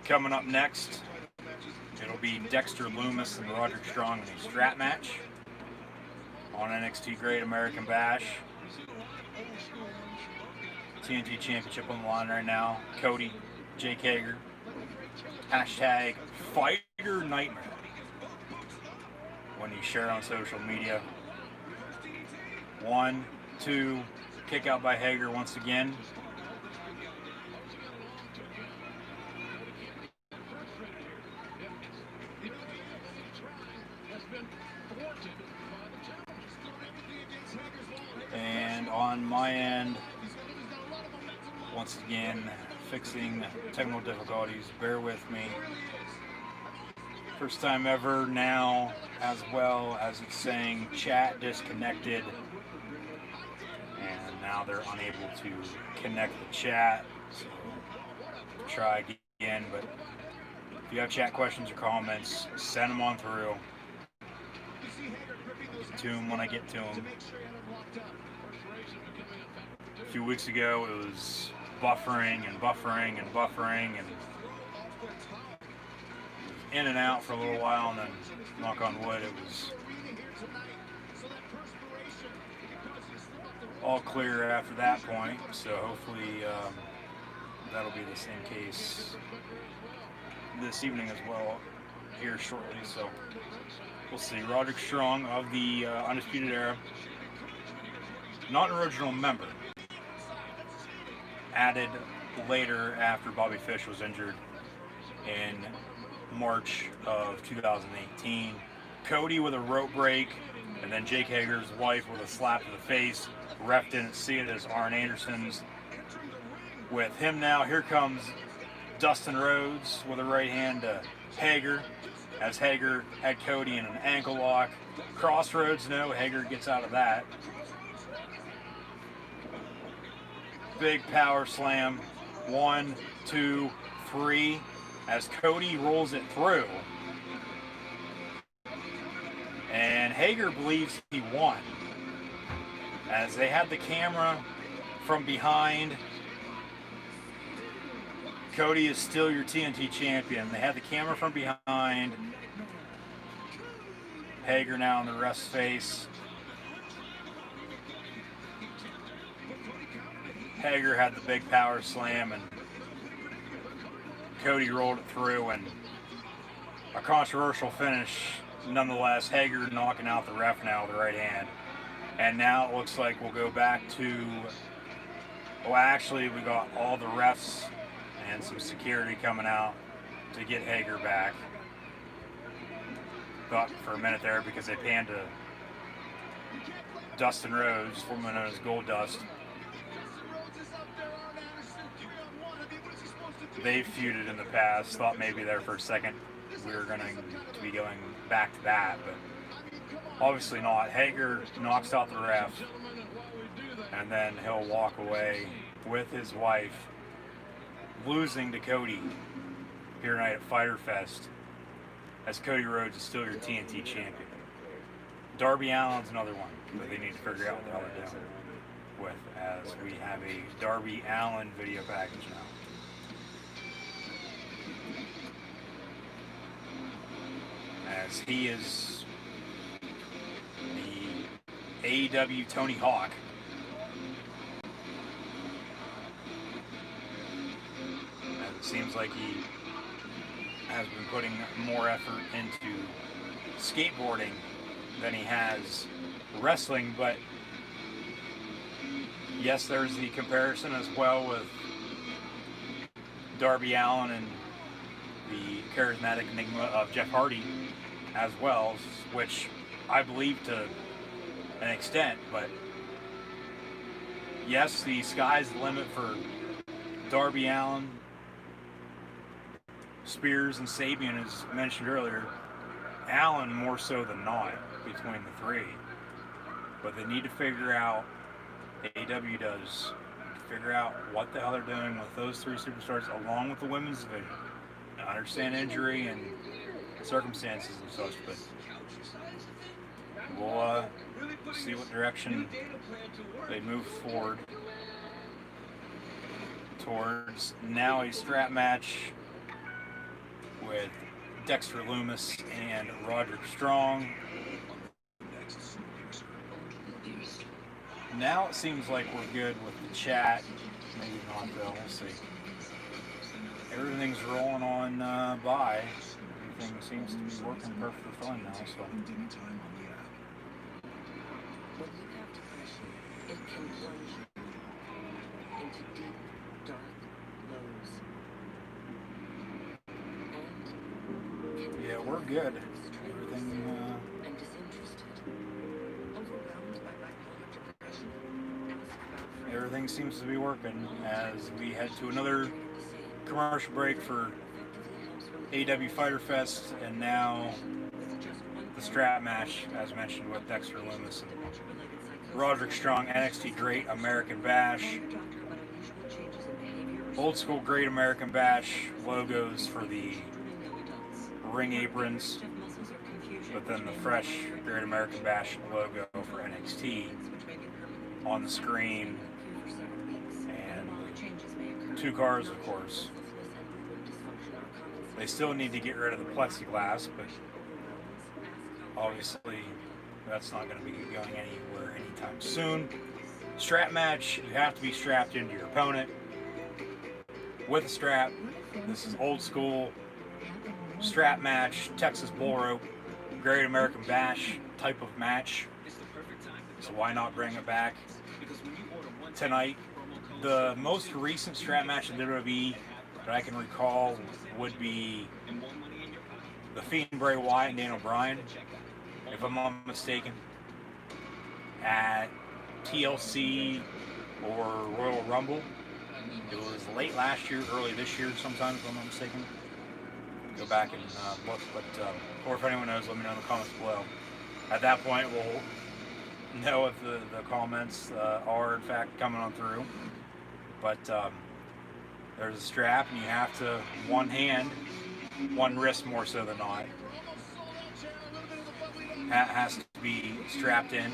Coming up next, it'll be Dexter Lumis and Roderick Strong in a strap match on NXT Great American Bash. TNT Championship on the line right now. Cody, Jake Hager. Hashtag Fyter Nightmare when you share on social media. 1, 2, kick out by Hager once again. And on my end. Once again, fixing technical difficulties. Bear with me. First time ever now, as well as it's saying chat disconnected. And now they're unable to connect the chat. So try again, but if you have chat questions or comments, send them on through. Get to them when I get to them. A few weeks ago, it was buffering and buffering and buffering and in and out for a little while, and then, knock on wood, it was all clear after that point. So hopefully that'll be the same case this evening as well here shortly. So we'll see. Roderick Strong of the Undisputed Era, not an original member, added later after Bobby Fish was injured in March of 2018. Cody with a rope break, and then Jake Hager's wife with a slap to the face. Ref didn't see it as Arn Anderson's. With him now, here comes Dustin Rhodes with a right hand to Hager, as Hager had Cody in an ankle lock. Crossroads, no, Hager gets out of that. Big power slam. 1, 2, 3. As Cody rolls it through. And Hager believes he won. As they had the camera from behind. Cody is still your TNT champion. They had the camera from behind. Hager now in the ref's face. Hager had the big power slam, and Cody rolled it through, and a controversial finish nonetheless. Hager knocking out the ref now with the right hand. And now it looks like we'll go back to, well, actually we got all the refs and some security coming out to get Hager back. Thought for a minute there because they panned to Dustin Rhodes, formerly known as Goldust. They've feuded in the past. Thought maybe there for a second we were going to be going back to that, but obviously not. Hager knocks out the ref, and then he'll walk away with his wife, losing to Cody here tonight at Fyter Fest, as Cody Rhodes is still your TNT champion. Darby Allin's another one that they need to figure out what the hell they're doing with, as we have a Darby Allin video package now. As he is the AEW Tony Hawk. As it seems like he has been putting more effort into skateboarding than he has wrestling, but yes, there's the comparison as well with Darby Allin and the charismatic enigma of Jeff Hardy as well, which I believe to an extent, but yes, the sky's the limit for Darby Allin, Spears, and Sabian, as mentioned earlier. Allin more so than not between the three, but they need to figure out, AEW does, figure out what the hell they're doing with those three superstars along with the women's division. I understand injury and circumstances and such, but we'll see what direction they move forward towards. Now a strap match with Dexter Lumis and Roderick Strong. Now it seems like we're good with the chat. Maybe not though, we'll see. Everything's rolling on by. Everything seems to be working perfectly fine now, so. When you have depression, it can plunge you into deep, dark lows. And Yeah, we're good. Everything, and disinterested, overwhelmed by bipolar depression, and everything seems to be working as we head to another commercial break for AEW Fyter Fest, and now the strap match, as mentioned, with Dexter Lumis and Roderick Strong, NXT Great American Bash. Old school Great American Bash logos for the ring aprons, but then the fresh Great American Bash logo for NXT on the screen, and 2 cars, of course. They still need to get rid of the plexiglass, but obviously that's not going to be going anywhere anytime soon. Strap match, you have to be strapped into your opponent with a strap. This is old school strap match, Texas bull rope, Great American Bash type of match. So why not bring it back tonight? The most recent strap match in WWE that I can recall would be The Fiend, Bray Wyatt, and Daniel Bryan, if I'm not mistaken, at TLC or Royal Rumble. It was late last year, early this year sometime, if I'm not mistaken. Go back and look, but or if anyone knows, let me know in the comments below. At that point, we'll know if the comments are in fact coming on through. But there's a strap, and you have to one hand, one wrist more so than not, has to be strapped in,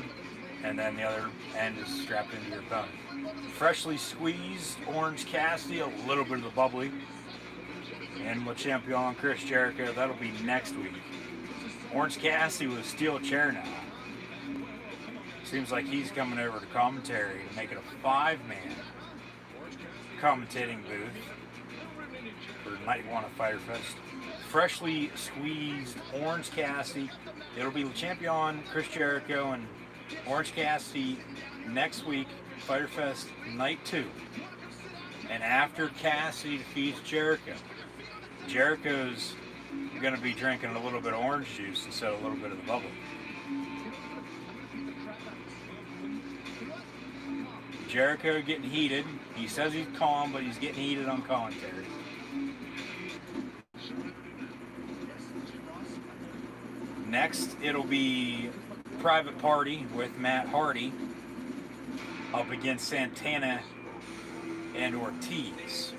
and then the other end is strapped into your thumb. Freshly squeezed Orange Cassidy, a little bit of the bubbly, and Le Champion Chris Jericho. That'll be next week. Orange Cassidy with a steel chair now. Seems like he's coming over to commentary to make it a 5-man commentating booth for night 1 of Fyter Fest. Freshly squeezed Orange Cassidy. It'll be Le Champion Chris Jericho and Orange Cassidy next week, Fyter Fest night 2. And after Cassidy defeats Jericho, Jericho's going to be drinking a little bit of orange juice instead of a little bit of the bubble. Jericho getting heated. He says he's calm, but he's getting heated on commentary. Next, it'll be Private Party with Matt Hardy up against Santana and Ortiz.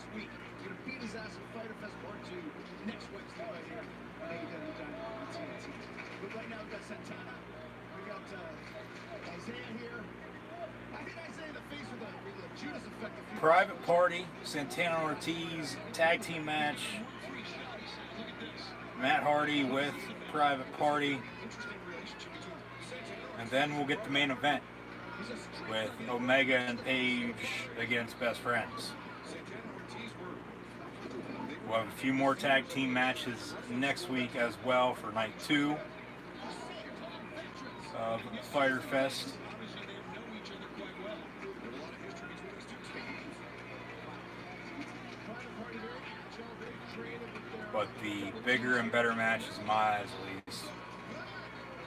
next week. He's going to beat his ass at Fyter Fest Part 2 next Wednesday right here on AEW Dynamite on TNT. But right now we've got Santana. We got Isaiah here. I hit Isaiah in the face with a Judas effect. Private Party, Santana Ortiz, tag team match. Matt Hardy with Private Party. And then we'll get the main event with Omega and Page against Best Friends. We'll have a few more tag team matches next week as well for night 2 of Fyter Fest. But the bigger and better matches, in my eyes at least,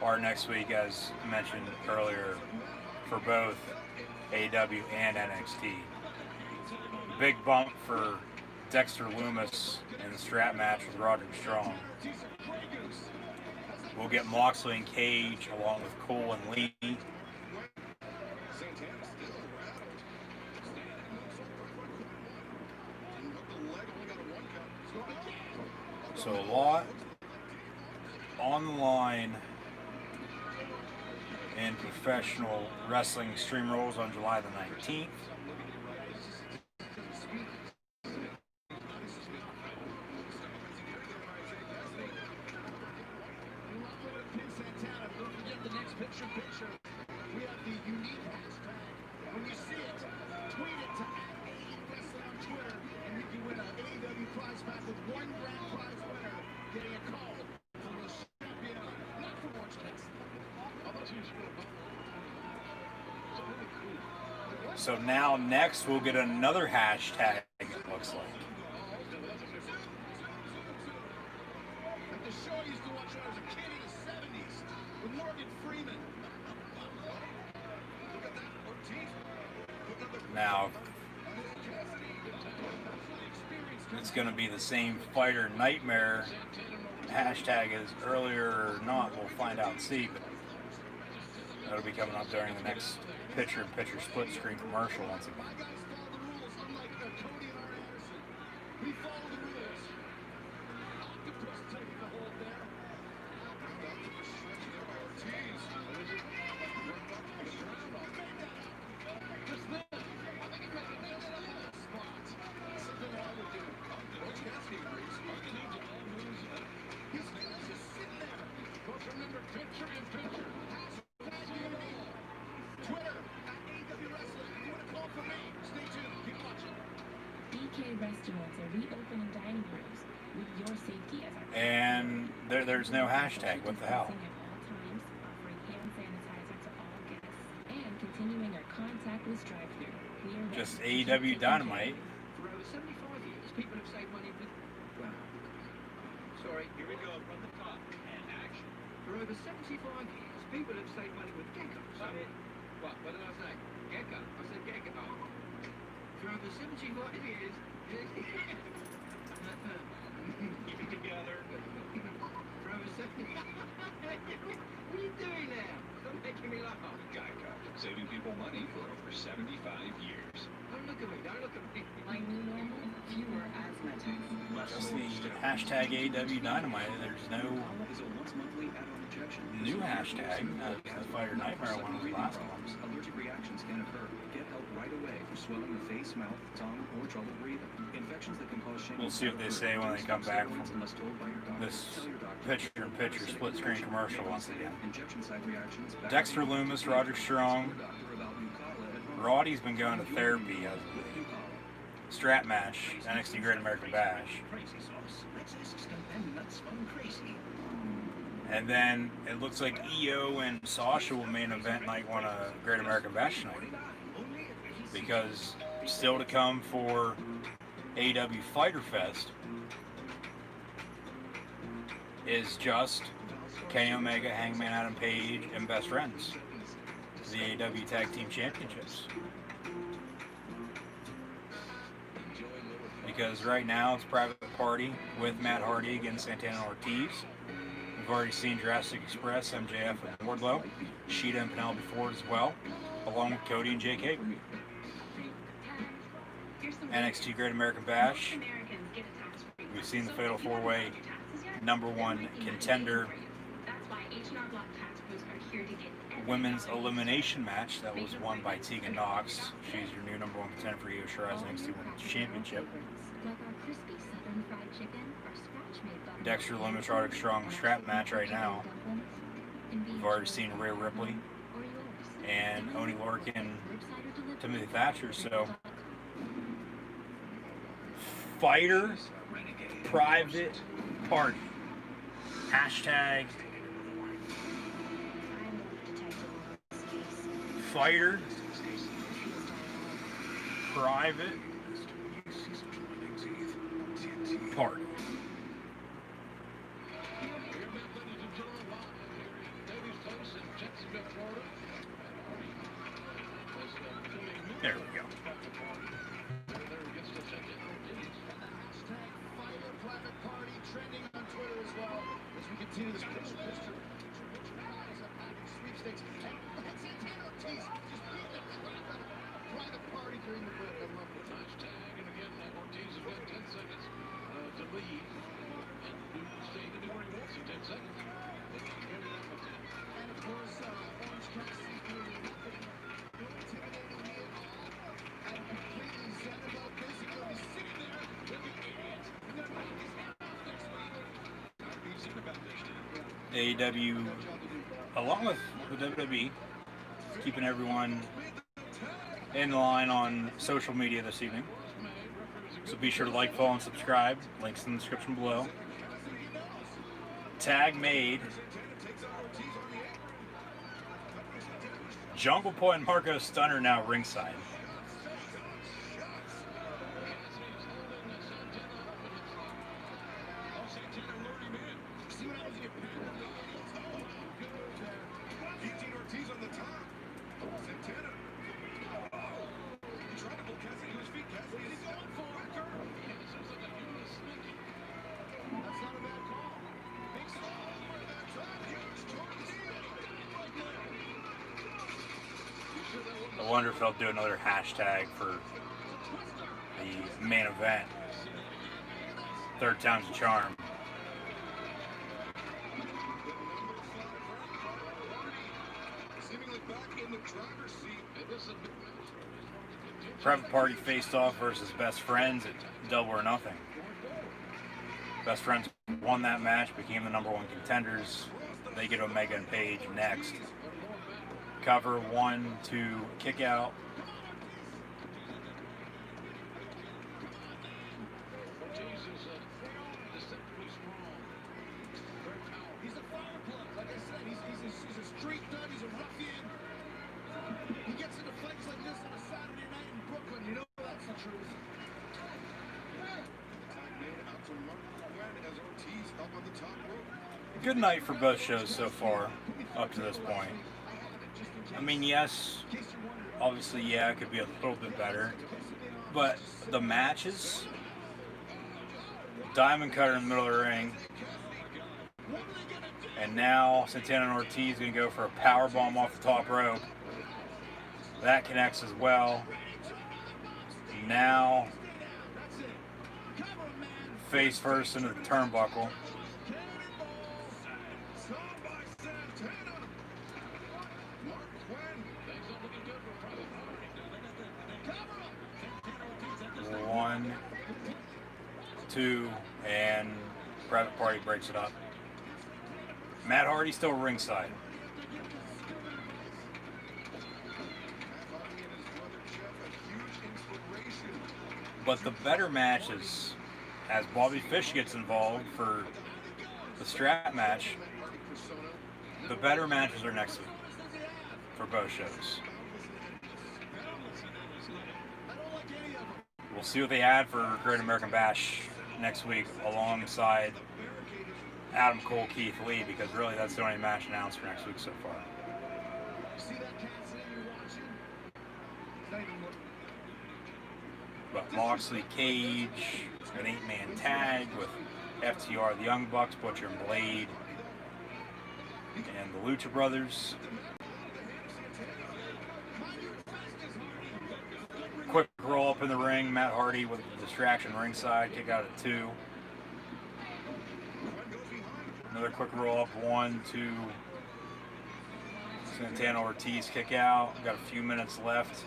are next week, as mentioned earlier, for both AEW and NXT. Big bump for Dexter Lumis in the strap match with Roderick Strong. We'll get Moxley and Cage along with Cole and Lee. So a lot on the line in professional wrestling Extreme Rules on July the 19th. We have the unique hashtag. When you see it, tweet it to @AEWrestling on Twitter, and you can win an AEW prize pack with one grand prize winner getting a call from the champion, not from Orange County. So now next we'll get another hashtag, it looks like. Like the show I used to watch when I was a kid in the 70s with Morgan Freeman. Now, it's going to be the same Fyter Nightmare hashtag as earlier or not. We'll find out and see, but that'll be coming up during the next picture-in-picture split screen commercial once again. We follow the rules. Octopus taking the hold there. Restaurants are reopening dining rooms with your safety as our And there's no hashtag. What the hell? at all times, offering hand sanitizer to all guests, and continuing our contactless drive-thru. We are Just ready to AEW keep Dynamite. For over 75 years, people have saved money with... Well, sorry, here we go, from the top, and action. For over 75 years, people have saved money with geckos. What did I say? Gecko. I said gecko. For over 75 years... Keep it together. For over 70... What are you doing now? Stop making me laugh. Geico, saving people money for over 75 years. Don't look at me, don't look at me. My new normal, fewer asthma attacks. Just the hashtag AEW Dynamite. There's no new hashtag. The Fyter Nightmare one was the last one. Allergic reactions can occur. Get help right away for swelling of face, mouth, tongue, or trouble breathing. Infections that can cause shingles. We'll see what they say when they come back from this picture-in-picture split screen commercial once again. Dexter Lumis, Roderick Strong. Roddy's been going to therapy as a strap match, NXT Great American Bash. And then it looks like EO and Sasha will main event night 1 of Great American Bash tonight. Because still to come for AEW Fyter Fest is just Kenny Omega, Hangman Adam Page, and Best Friends. The AEW Tag Team Championships. Because right now it's Private Party with Matt Hardy against Santana Ortiz. We've already seen Jurassic Express, MJF, and Wardlow. Sheeta and Penelope Ford as well, along with Cody and Jake Hager. NXT Great American Bash. We've seen the Fatal 4-Way #1 contender women's elimination match that was won by Tegan Knox. She's your new #1 contender for Io Shirai's NXT Women's Championship. Dexter Lumis Roderick Strong strap match right now. We've already seen Rhea Ripley and Oney Lorcan, Timothy Thatcher. So Fyter private party. Hashtag Fyter private party. There we go. Private party trending on Twitter as well as we continue this picture. Sweepstakes. Private party during the break. I love it. Hashtag, and again, Ortiz has got 10 seconds to lead. And Newton staying to do what he wants in 10 seconds. And of course, Orange Cassidy doing nothing. No intimidating me at all. I'm completely zen about this. He's going to be sitting there like an idiot. And they're not his hands next week. I'd be zen about this. AEW, along with the WWE, keeping everyone in line on social media this evening. So be sure to like, follow, and subscribe. Links in the description below. Tag made. Jungle Boy and Marco Stunner now ringside. Ortiz on the top. Santana. He tried to pull Cassidy to his feet. Cassidy is going for it. That's not a bad call. Big stop over that time. Huge tornado. I wonder if they'll do another hashtag for the main event. Third time's a charm. Seemingly back in the driver's seat. Private Party faced off versus Best Friends at Double or Nothing. Best Friends won that match, became the #1 contenders. They get Omega and Page next. Cover 1, 2, kick out. He's a fire plug. Like I said, he's a street thug. He's a ruffian. He gets into fights like this on a Saturday night in Brooklyn. You know that's the truth. Out to Mark Quinn as Ortiz up on the top rope. Good night for both shows so far, up to this point. I mean, yes, obviously, yeah, it could be a little bit better. But the matches, Diamond Cutter in the middle of the ring. And now Santana and Ortiz going to go for a power bomb off the top rope. That connects as well. Now, face first into the turnbuckle. One, two, and Private Party breaks it up. Matt Hardy still ringside. But the better matches, as Bobby Fish gets involved for the strap match, the better matches are next week for both shows. We'll see what they add for Great American Bash next week alongside Adam Cole, Keith Lee, because really that's the only match announced for next week so far. But Moxley, Cage, an 8-man tag with FTR, the Young Bucks, Butcher and Blade, and the Lucha Brothers. Quick roll up in the ring. ring. Matt Hardy with the distraction ringside. Kick out at 2. Another quick roll up. 1, 2. Santana Ortiz kick out. We've got a few minutes left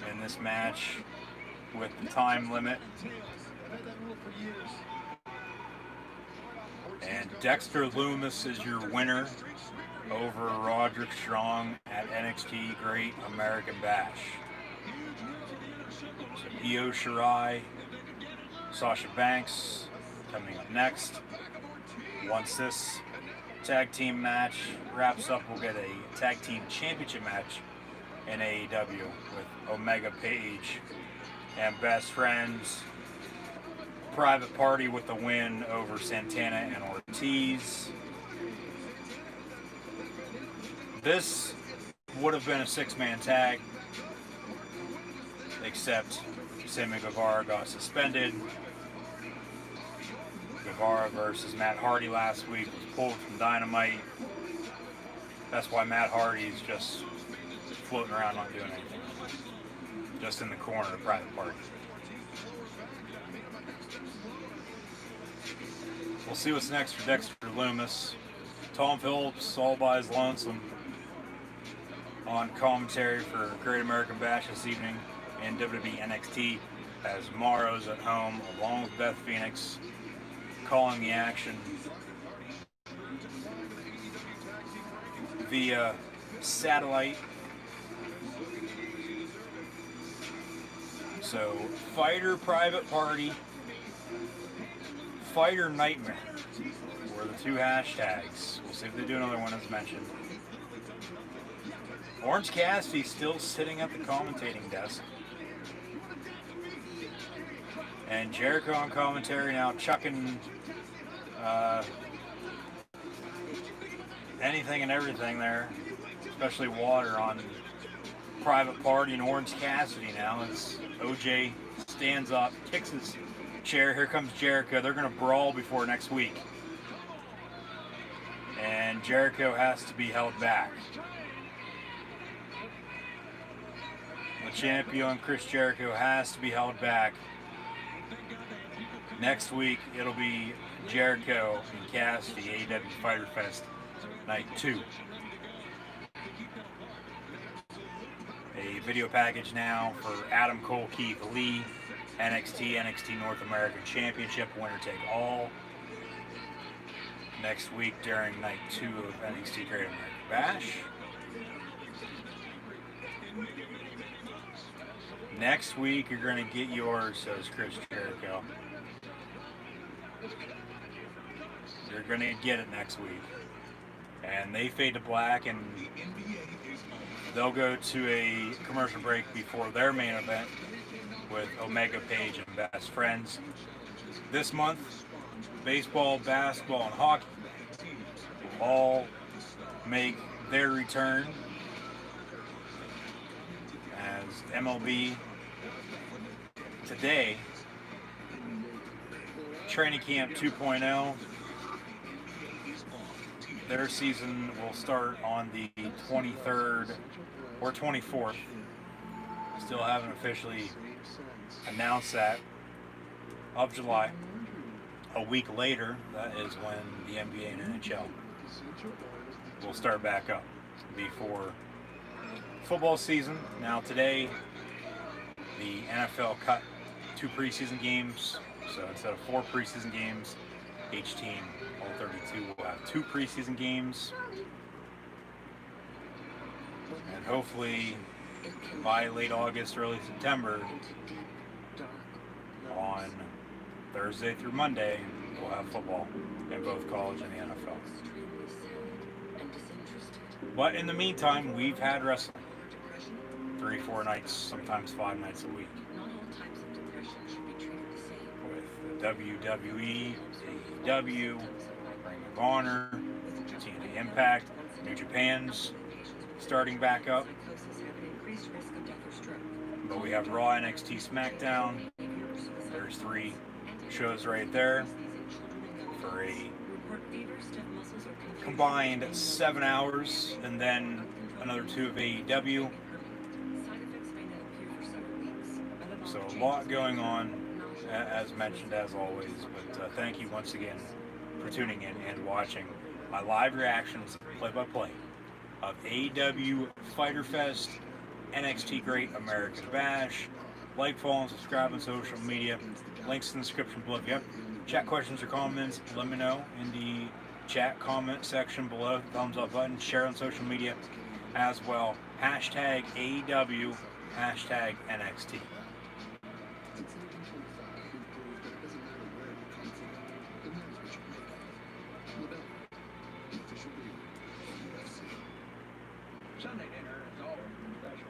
in this match with the time limit. And Dexter Lumis is your winner over Roderick Strong at NXT Great American Bash. So Io Shirai, Sasha Banks coming up next. Once this tag team match wraps up, we'll get a tag team championship match in AEW with Omega Page and Best Friends. Private Party with the win over Santana and Ortiz. This would have been a 6-man tag, except Sammy Guevara got suspended. Guevara versus Matt Hardy last week was pulled from Dynamite. That's why Matt Hardy's just floating around not doing anything. Just in the corner of Private Party. We'll see what's next for Dexter Lumis. Tom Phillips all by his lonesome on commentary for Great American Bash this evening and WWE NXT, as Morrow's at home along with Beth Phoenix calling the action via satellite. So Fyter Private Party, Fyter Nightmare were the 2 hashtags. We'll see if they do another one as mentioned. Orange Cassidy still sitting at the commentating desk. And Jericho on commentary now chucking anything and everything there, especially water on Private Party and Orange Cassidy now as OJ stands up, kicks his chair. Here comes Jericho. They're going to brawl before next week. And Jericho has to be held back. The champion, Chris Jericho, has to be held back. Next week, it'll be Jericho and Cassidy, AEW Fyter Fest Night 2. A video package now for Adam Cole, Keith Lee, NXT North American Championship, winner take all. Next week during Night 2 of NXT Great American Bash. Next week, you're going to get yours, says Chris Jericho. You're going to get it next week. And they fade to black, and they'll go to a commercial break before their main event with Omega Page and Best Friends. This month, baseball, basketball, and hockey will all make their return as MLB today, Training Camp 2.0, their season will start on the 23rd or 24th. Still haven't officially announced that, of July. A week later, that is when the NBA and NHL will start back up before football season. Now today, the NFL cut 2 preseason games, so instead of 4 preseason games, each team, all 32, will have 2 preseason games. And hopefully by late August, early September, on Thursday through Monday, we'll have football in both college and the NFL. But in the meantime, we've had wrestling 3-4 nights, sometimes 5 nights a week. With the WWE, AEW, Ring of Honor, TNA Impact, New Japan's starting back up. But we have Raw, NXT, SmackDown. There's 3 shows right there for a combined 7 hours, and then another 2 of AEW. So a lot going on, as mentioned, as always. But thank you once again for tuning in and watching my live reactions, play-by-play, of AEW Fyter Fest, NXT Great American Bash. Like, follow, and subscribe on social media. Links in the description below. If you have chat questions or comments, let me know in the chat comment section below. Thumbs up button. Share on social media as well. Hashtag AEW, hashtag NXT. Sunday dinner is always been special.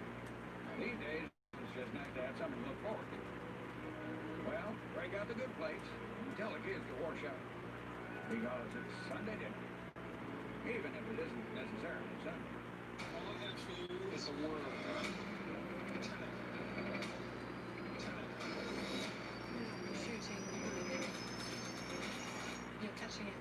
These days, it's just nice to have something to look forward to. Well, break out the good plates and tell the kids to wash up. Because it's Sunday dinner. Even if it isn't necessarily Sunday. All that food is a world. Shooting. You're touching it.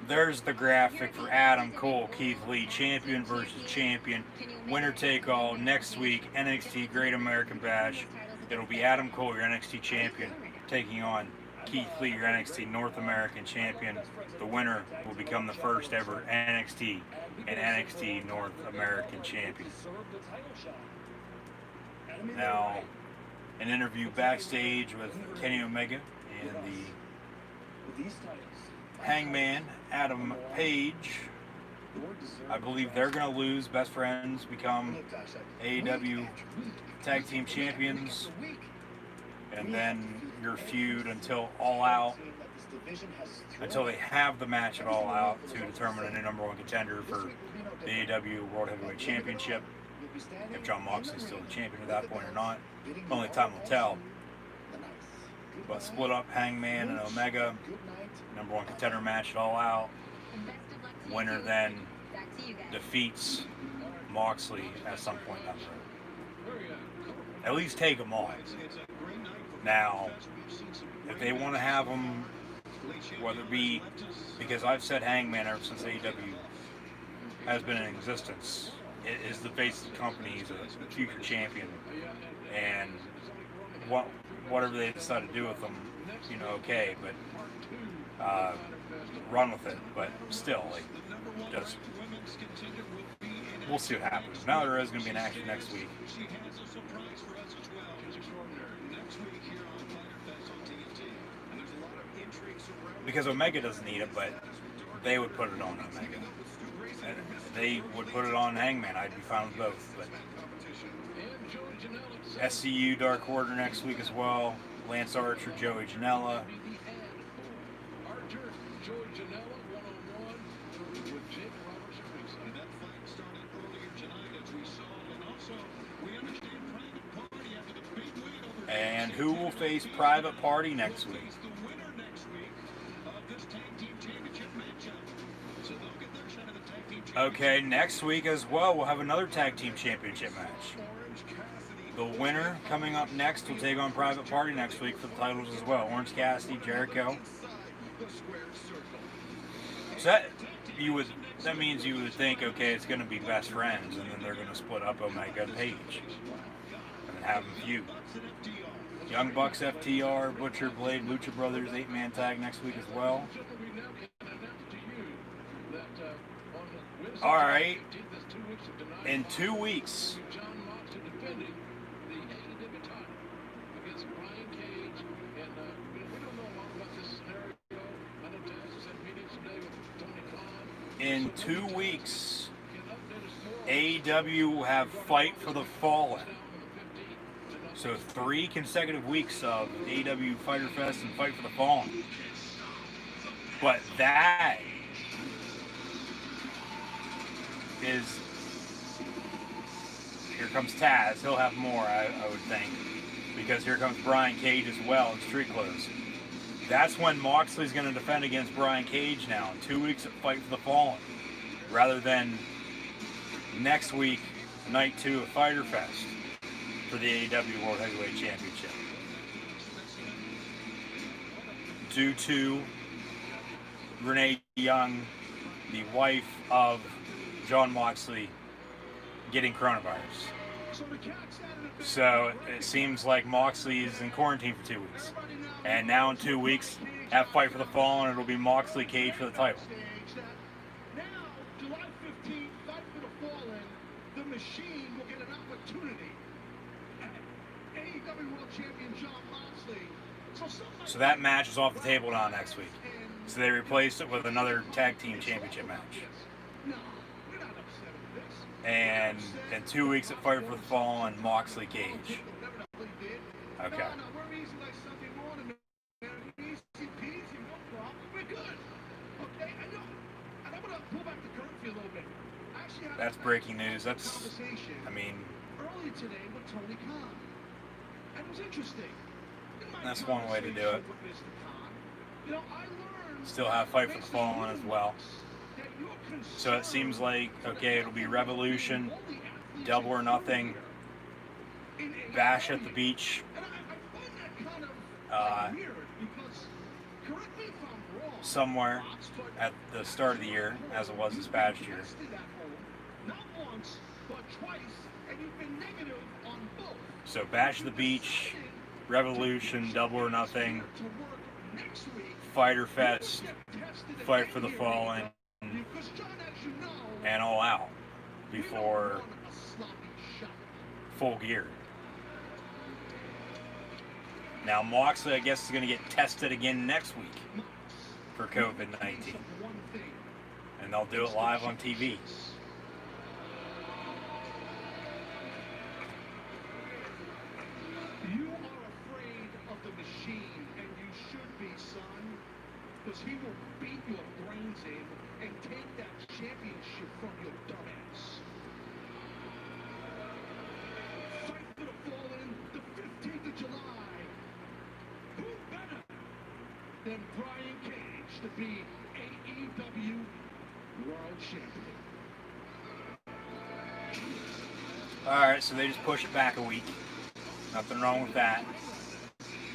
There's the graphic for Adam Cole, Keith Lee, champion versus champion, winner take all. Next week, NXT Great American Bash. It'll be Adam Cole, your NXT champion, taking on Keith Lee, your NXT North American champion. The winner will become the first ever NXT and NXT North American champion. Now, an interview backstage with Kenny Omega and the Hangman, Adam Page. I believe they're going to lose. Best friends become AEW Tag Team Champions. And then your feud until All Out. Until they have the match at All Out to determine a new #1 contender for the AEW World Heavyweight Championship. If John Moxley's still the champion at that point or not. Only time will tell. But split up Hangman and Omega. #1 contender match at All Out. Winner then defeats Moxley at some point down the road. At least take them on. Now, if they want to have them, whether it be, because I've said Hangman ever since AEW has been in existence, it is the face of the company. He's a future champion. And whatever they decide to do with him, you know, okay, but run with it. But still, like, just we'll see what happens. Now there is going to be an action next week. Because Omega doesn't need it, but they would put it on Omega. And they would put it on Hangman. I'd be fine with both. But SCU Dark Order next week as well. Lance Archer, Joey Janela. And who will face Private Party next week? Okay, next week as well, we'll have another Tag Team Championship match. The winner coming up next will take on Private Party next week for the titles as well. Orange Cassidy, Jericho. So that means you would think, okay, it's going to be best friends, and then they're going to split up Omega and Page, and then have them feud. Young Bucks, FTR, Butcher, Blade, Lucha Brothers, 8-man tag next week as well. All right, in 2 weeks, AEW will have Fight for the Fallen. So 3 consecutive weeks of AEW Fyter Fest and Fight for the Fallen. But that is, here comes Taz. He'll have more, I would think, because here comes Brian Cage as well in street clothes. That's when Moxley's going to defend against Brian Cage now in 2 weeks of Fight for the Fallen, rather than next week, night 2 of Fyter Fest for the AEW World Heavyweight Championship. Due to Renee Young, the wife of John Moxley, getting coronavirus. So it seems like Moxley is in quarantine for 2 weeks. And now in 2 weeks, at Fight for the Fallen, it'll be Moxley Cage for the title. Now, July 15th, Fight for the Fallen, the Machine will get an opportunity. AEW World Champion John Moxley. So that match is off the table now next week. So they replaced it with another tag team championship match. And in 2 weeks at Fight for the Fallen, Moxley Cage. Okay. That's breaking news. That's, I mean, that's one way to do it. Still have Fight for the Fallen as well. So it seems like, okay, it'll be Revolution, Double or Nothing, Bash at the Beach, somewhere at the start of the year, as it was this past year. So Bash at the Beach, Revolution, Double or Nothing, Fyter Fest, Fight for the Fallen, and All Out before Full Gear. Now Moxley, I guess, is going to get tested again next week for COVID-19. And they'll do it live on TV. You are afraid of the Machine, and you should be, son. Because he will beat your brains in and take that championship from your dumbass. Fight for the Fallen, the 15th of July. Who better than Brian Cage to be AEW World Champion? Alright, so they just push it back a week. Nothing wrong with that.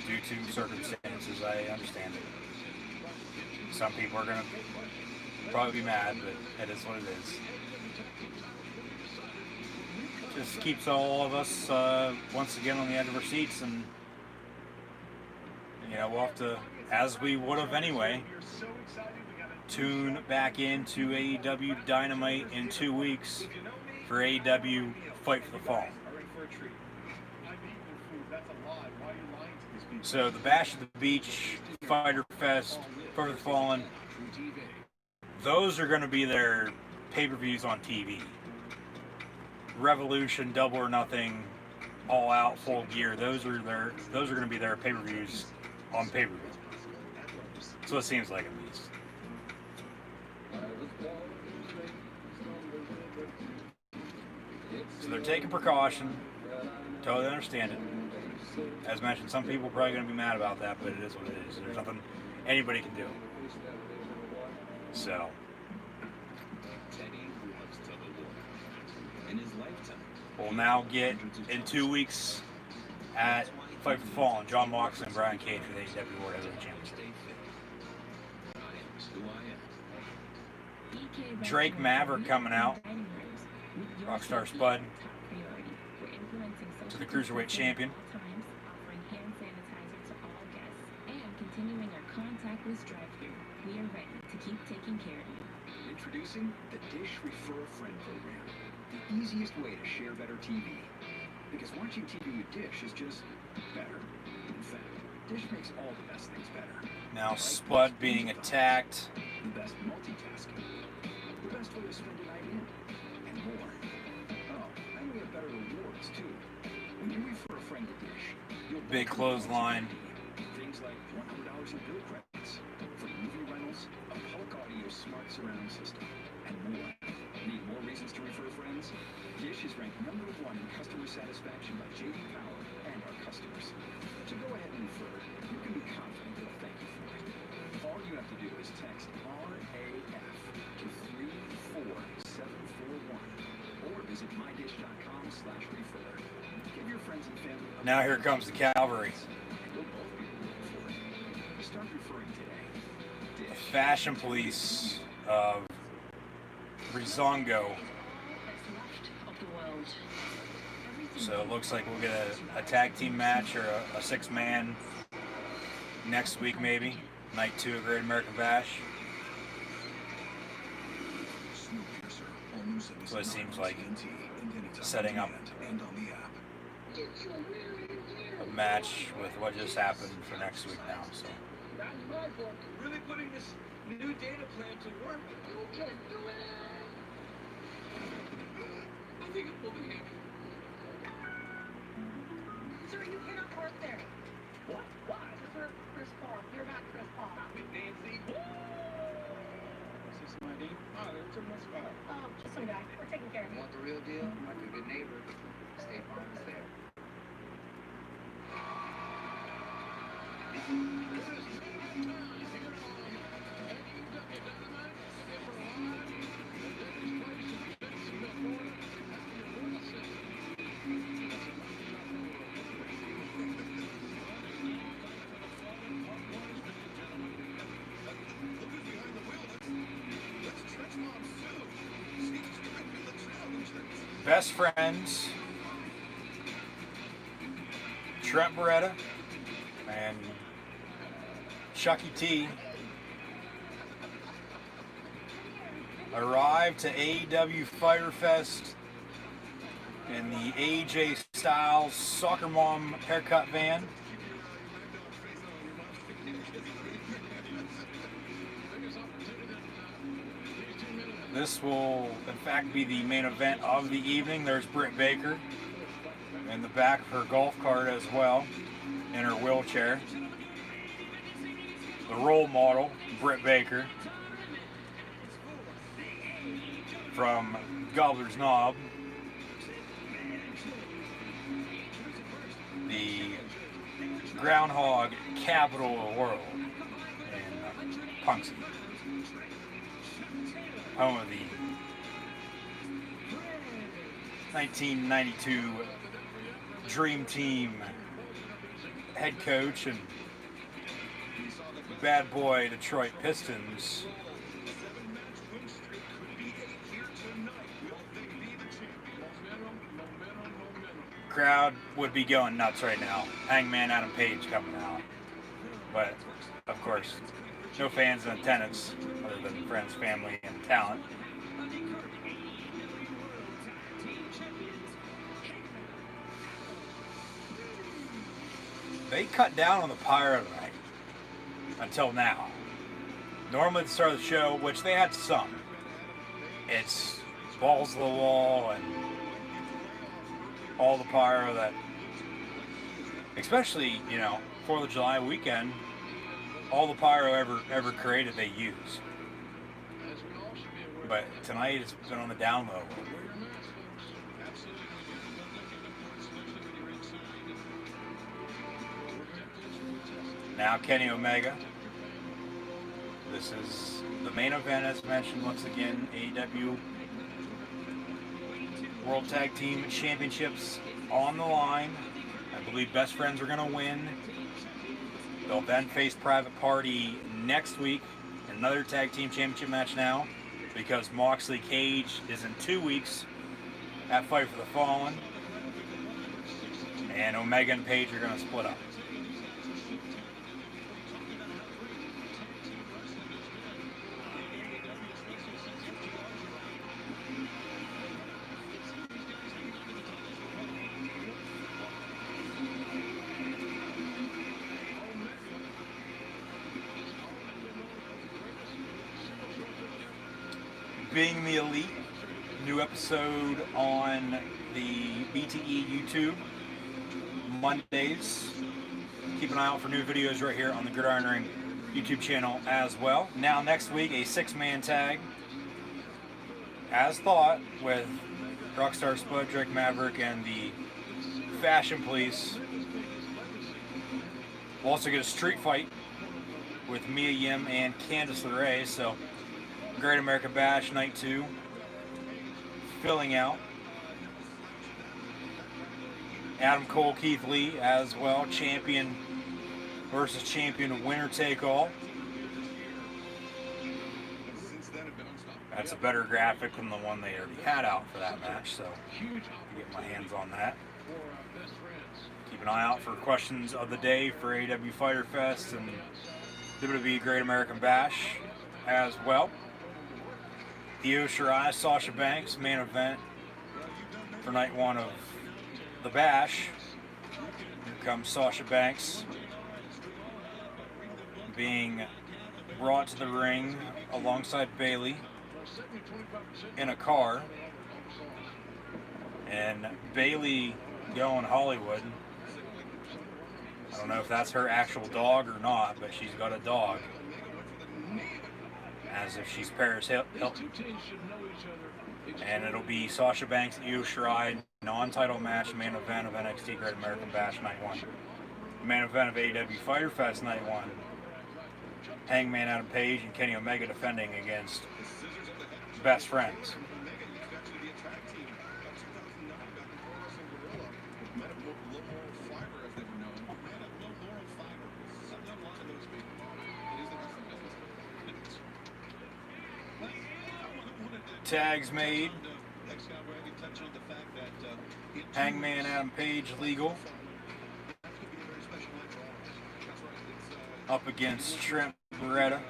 Due to circumstances, I understand it. Some people are going to probably be mad, but it is what it is. Just keeps all of us once again on the edge of our seats, and you know, we'll have to, as we would have anyway, tune back into AEW Dynamite in 2 weeks for AEW Fight for the Fallen. So the Bash at the Beach, Fyter Fest, Fight for the Fallen, those are going to be their pay-per-views on TV. Revolution, Double or Nothing, All Out, Full Gear, those are going to be their pay-per-views on pay-per-view. So it seems like, at least. So they're taking precaution. Totally understand it. As mentioned, some people are probably going to be mad about that, but it is what it is. There's nothing anybody can do. So. We'll now get in 2 weeks at Fight for the Fallen, John Moxley and Brian Cage for the AEW World Heavyweight Championship. Drake Maverick coming out. Rockstar Spud to the Cruiserweight Champion. Continuing our contactless drive-thru, we are ready to keep taking care of you. Introducing the Dish Refer a Friend program. The easiest way to share better TV. Because watching TV with Dish is just better. In fact, Dish makes all the best things better. Now Spud being attacked. The best multitasking. The best way to spend a night in. And more. Oh, and we have better rewards too. When you refer a friend to Dish, you'll Big clothesline. things like $100 in bill credits for movie rentals, a Polk Audio smart surround system, and more. Need more reasons to refer friends? Dish is ranked #1 in customer satisfaction by J.D. Power and our customers. To go ahead and refer, you can be confident they'll thank you for it. All you have to do is text RAF to 34741 or visit mydish.com/refill. Give your friends and family. Now here comes the cavalry. We'll both be rewarded for it. Start referring today. The Fashion Police of Rizongo. So it looks like we'll get a tag team match or a six-man next week maybe. Night 2 of Great American Bash. So it seems like setting up a match with what just happened for next week now. So Really putting this new data plan to work. I think it will be happy. Sir, you cannot park there. What? Why? Sir, Chris Paul. You're not Chris Paul. Stop it, Nancy. Is this my name? Oh, they took my spot. Just some guy. We're taking care of him. Want the real deal? Like a good neighbor. State Farm is there. Best Friends, Trent Beretta and Chucky T arrived to AEW Fyter Fest in the AJ Styles Soccer Mom haircut van. This will, in fact, be the main event of the evening. There's Britt Baker in the back of her golf cart as well, in her wheelchair. The role model, Britt Baker, from Gobbler's Knob. The groundhog capital of the world in Punxsutawney. Home of the 1992 Dream Team head coach and bad boy Detroit Pistons. Crowd would be going nuts right now. Hangman Adam Page coming out. But, of course, no fans in attendance other than friends, family, and talent. They cut down on the pyro tonight until now. Normally at the start of the show, which they had some, it's balls to the wall and all the pyro that, especially, 4th of July weekend, all the pyro ever created they use. But tonight it's been on the down low. Now Kenny Omega. This is the main event, as mentioned once again. AEW World Tag Team Championships on the line. I believe Best Friends are going to win. They'll then face Private Party next week. Another Tag Team Championship match now, because Moxley Cage is in 2 weeks at Fight for the Fallen. And Omega and Page are going to split up. Being the Elite, new episode on the BTE YouTube Mondays. Keep an eye out for new videos right here on the Gridiron Ring YouTube channel as well. Now next week, a 6-man tag, as thought, with Rockstar Spud, Drake Maverick, and the Fashion Police. We'll also get a street fight with Mia Yim and Candice LeRae. So Great American Bash Night 2 filling out. Adam Cole, Keith Lee as well. Champion versus champion, winner take all. That's a better graphic than the one they already had out for that match, so I'll get my hands on that. Keep an eye out for questions of the day for AEW Fyter Fest and WWE Great American Bash as well. Io Shirai, Sasha Banks, main event for night one of the Bash. Here comes Sasha Banks being brought to the ring alongside Bayley in a car, and Bayley going Hollywood. I don't know if that's her actual dog or not, but she's got a dog, as if she's Paris Hilton. And it'll be Sasha Banks, Io Shirai, non-title match, main event of NXT Great American Bash Night 1. Main event of AEW Fyter Fest Night 1. Hangman Adam Page and Kenny Omega defending against Best Friends. Tags made. Hangman Adam Page legal. Up against Trent Beretta.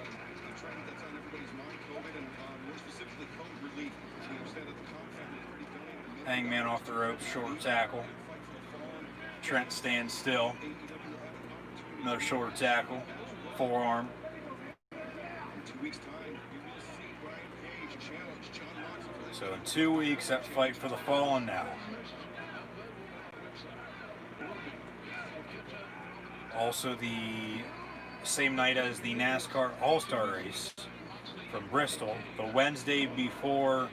Hangman off the ropes, short tackle. Trent stands still. Another short tackle, forearm. So in 2 weeks, that Fight for the Fallen now. Also the same night as the NASCAR All-Star race from Bristol, the Wednesday before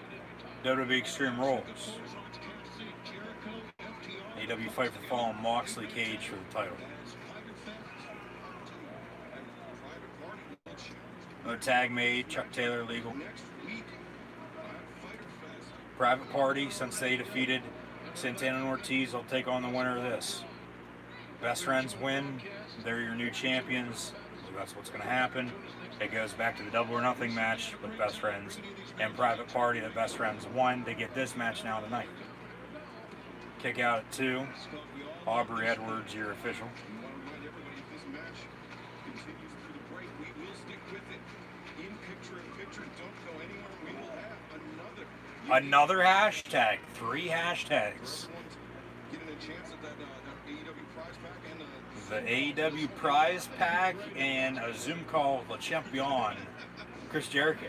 WWE Extreme Rules. AEW Fight for the Fallen, Moxley Cage for the title. Another tag made, Chuck Taylor legal. Private Party, since they defeated Santana and Ortiz, they'll take on the winner of this. Best Friends win, they're your new champions, so that's what's going to happen. It goes back to the Double or Nothing match with Best Friends and Private Party. The Best Friends won. They get this match now tonight. Kick out at 2. Aubrey Edwards, your official. Another hashtag. 3 hashtags. The AEW prize pack and a Zoom call with Le Champion, Chris Jericho.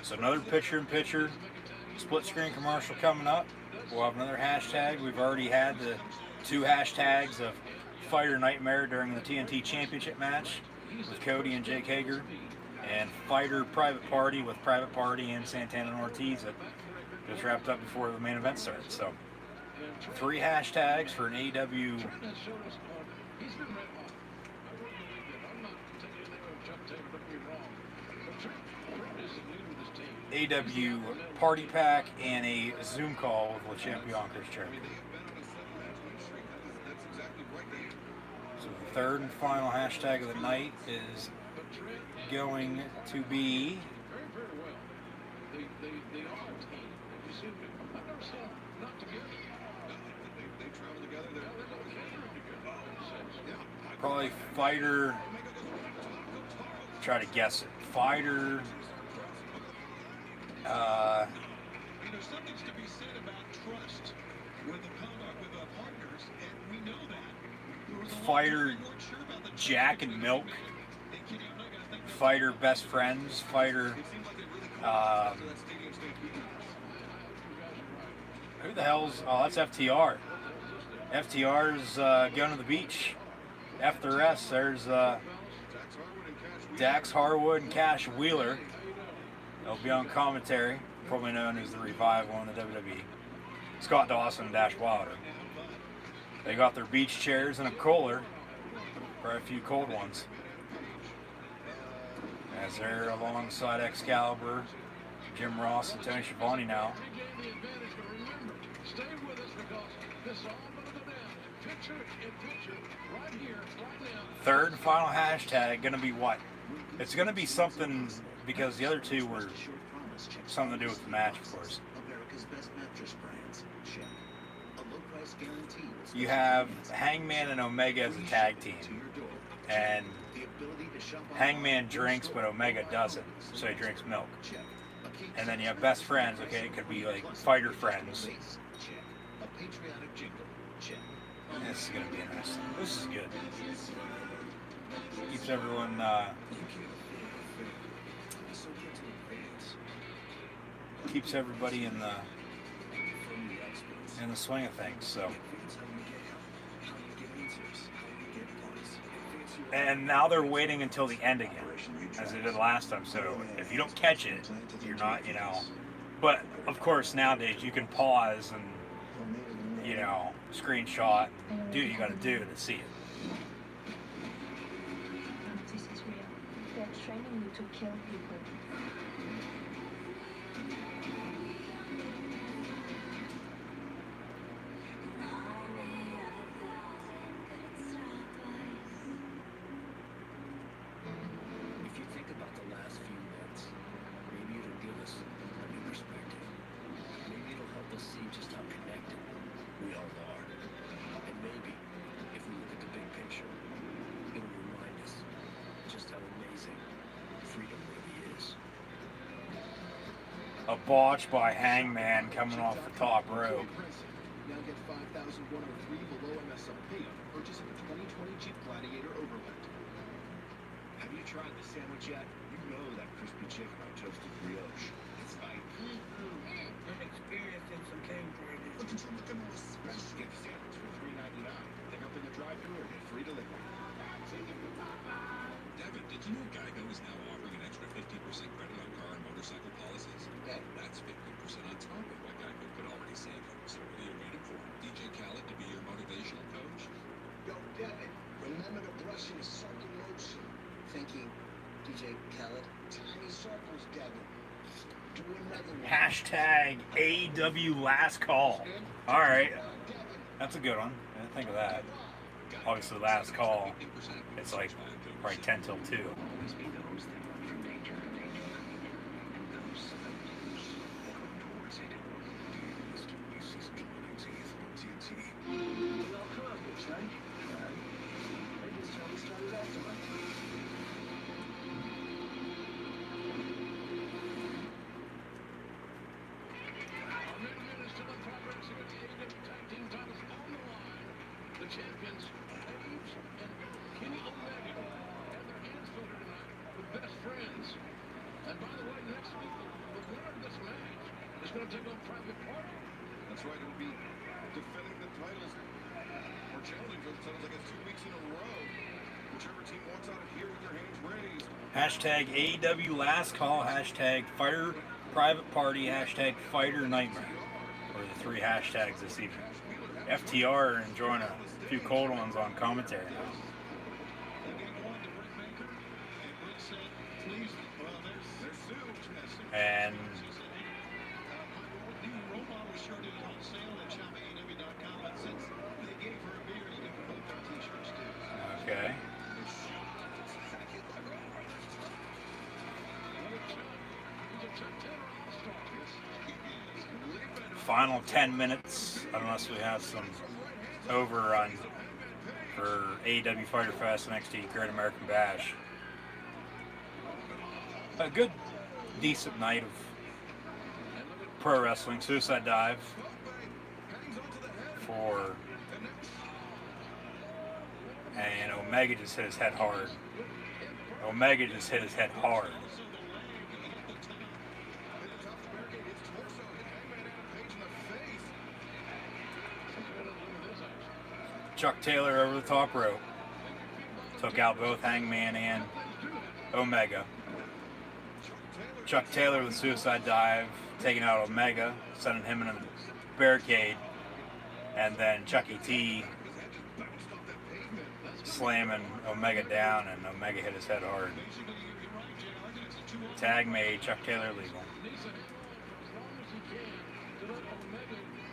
So another picture-in-picture split screen commercial coming up. We'll have another hashtag. We've already had the 2 hashtags of Fighter Nightmare during the TNT Championship match with Cody and Jake Hager, and Fighter Private Party with Private Party and Santana and Ortiz that just wrapped up before the main event started. So 3 hashtags for an AEW party pack and a Zoom call with Le Champion Chris Jericho. So the third and final hashtag of the night is going to be probably Fighter, try to guess it, Fighter, something's to be said about trust with the partners, and we know that. Fighter Jack and Milk, Fighter Best Friends, Fighter, who the hell's, oh, that's FTR. FTR's going to the beach. F the rest, there's Dax Harwood and Cash Wheeler. They'll be on commentary, probably known as the Revival in the WWE. Scott Dawson and Dash Wilder. They got their beach chairs and a cooler, for a few cold ones. As they're alongside Excalibur, Jim Ross, and Tony Schiavone now. Stay with us because this is all going to go down. Picture in picture, right here, right now. Third and final hashtag gonna be what? It's gonna be something, because the other two were something to do with the match, of course. America's best mattress brands. Check. A low price guarantee. You have Hangman and Omega as a tag team, and Hangman drinks, but Omega doesn't, so he drinks milk. And then you have best friends. Okay, it could be like fighter friends. This is gonna be interesting. This is good. Keeps everyone keeps everybody in the swing of things. So, and now they're waiting until the end again, as they did last time. So if you don't catch it, you're not, you know. But of course nowadays you can pause and, you know, screenshot, do what you got to do to see it. This is real. They're training you to kill people. If you think about the last few months, maybe it'll give us a new perspective. Maybe it'll help us see just how connected we all are. And maybe, if we look at the big picture, it'll remind us just how amazing freedom really is. A botch by Hangman coming off the top rope. Now get $5,103 below MSRP on the purchase of a 2020 Jeep Gladiator Overland. Have you tried the sandwich yet? You know that crispy chicken on toasted brioche. It's like an experience in some Cambridge. Look at you looking more special. Get the sandwich for $3.99. Pick up in the drive-thru or get free delivery. Devin, did you know Geico is now offering an extra 15% credit on car and motorcycle policies? That's 15% on top of what Geico could already save you. So what are you waiting for? DJ Khaled to be your motivational coach? Yo, Devin, remember to brush in circle motion. Thinking, DJ Khaled. Tiny circles, Devin. Do another one. Hashtag AEW last call. All right, that's a good one. I didn't think of that. Obviously, last call. It's like probably 10 till 2. Always be those that run from danger, and those that lose that run towards it. Well, come on, bitch, right? Maybe it's time we started acting like it. The champions, Paige and Kenny Omega, have their hands full tonight with best friends. And by the way, next week, the winner of this match is going to take on Private Party. That's right, it'll be defending the titles or challenging for the titles, I guess, 2 weeks in a row. Whichever team wants out of here with their hands raised. Hashtag AEW last call. Hashtag Fighter Private Party. Hashtag Fighter Nightmare. Or the 3 hashtags this evening. FTR enjoying a few cold ones on commentary now. And okay. Final 10 minutes, unless we have some overrun for AEW Fyter Fest NXT Great American Bash. A good, decent night of pro wrestling. Suicide Dive for, and Omega just hit his head hard. Omega just hit his head hard. Chuck Taylor over the top rope. Took out both Hangman and Omega. Chuck Taylor with a suicide dive, taking out Omega, sending him in a barricade. And then Chucky T slamming Omega down, and Omega hit his head hard. Tag made, Chuck Taylor legal.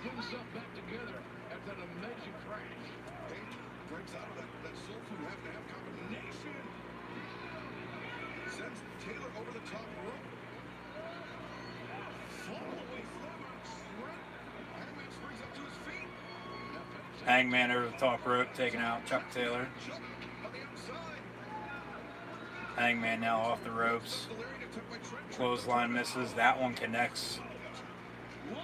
putting something back together after that amazing crash. Page breaks out of that soul food have-to-have combination. Sends Taylor over the top rope. Fall away slammer. Trent. Hangman springs up to his feet. Hangman over the top rope, taking out Chuck Taylor. Chuck on the outside. Hangman now off the ropes. Clothesline misses. That one connects. A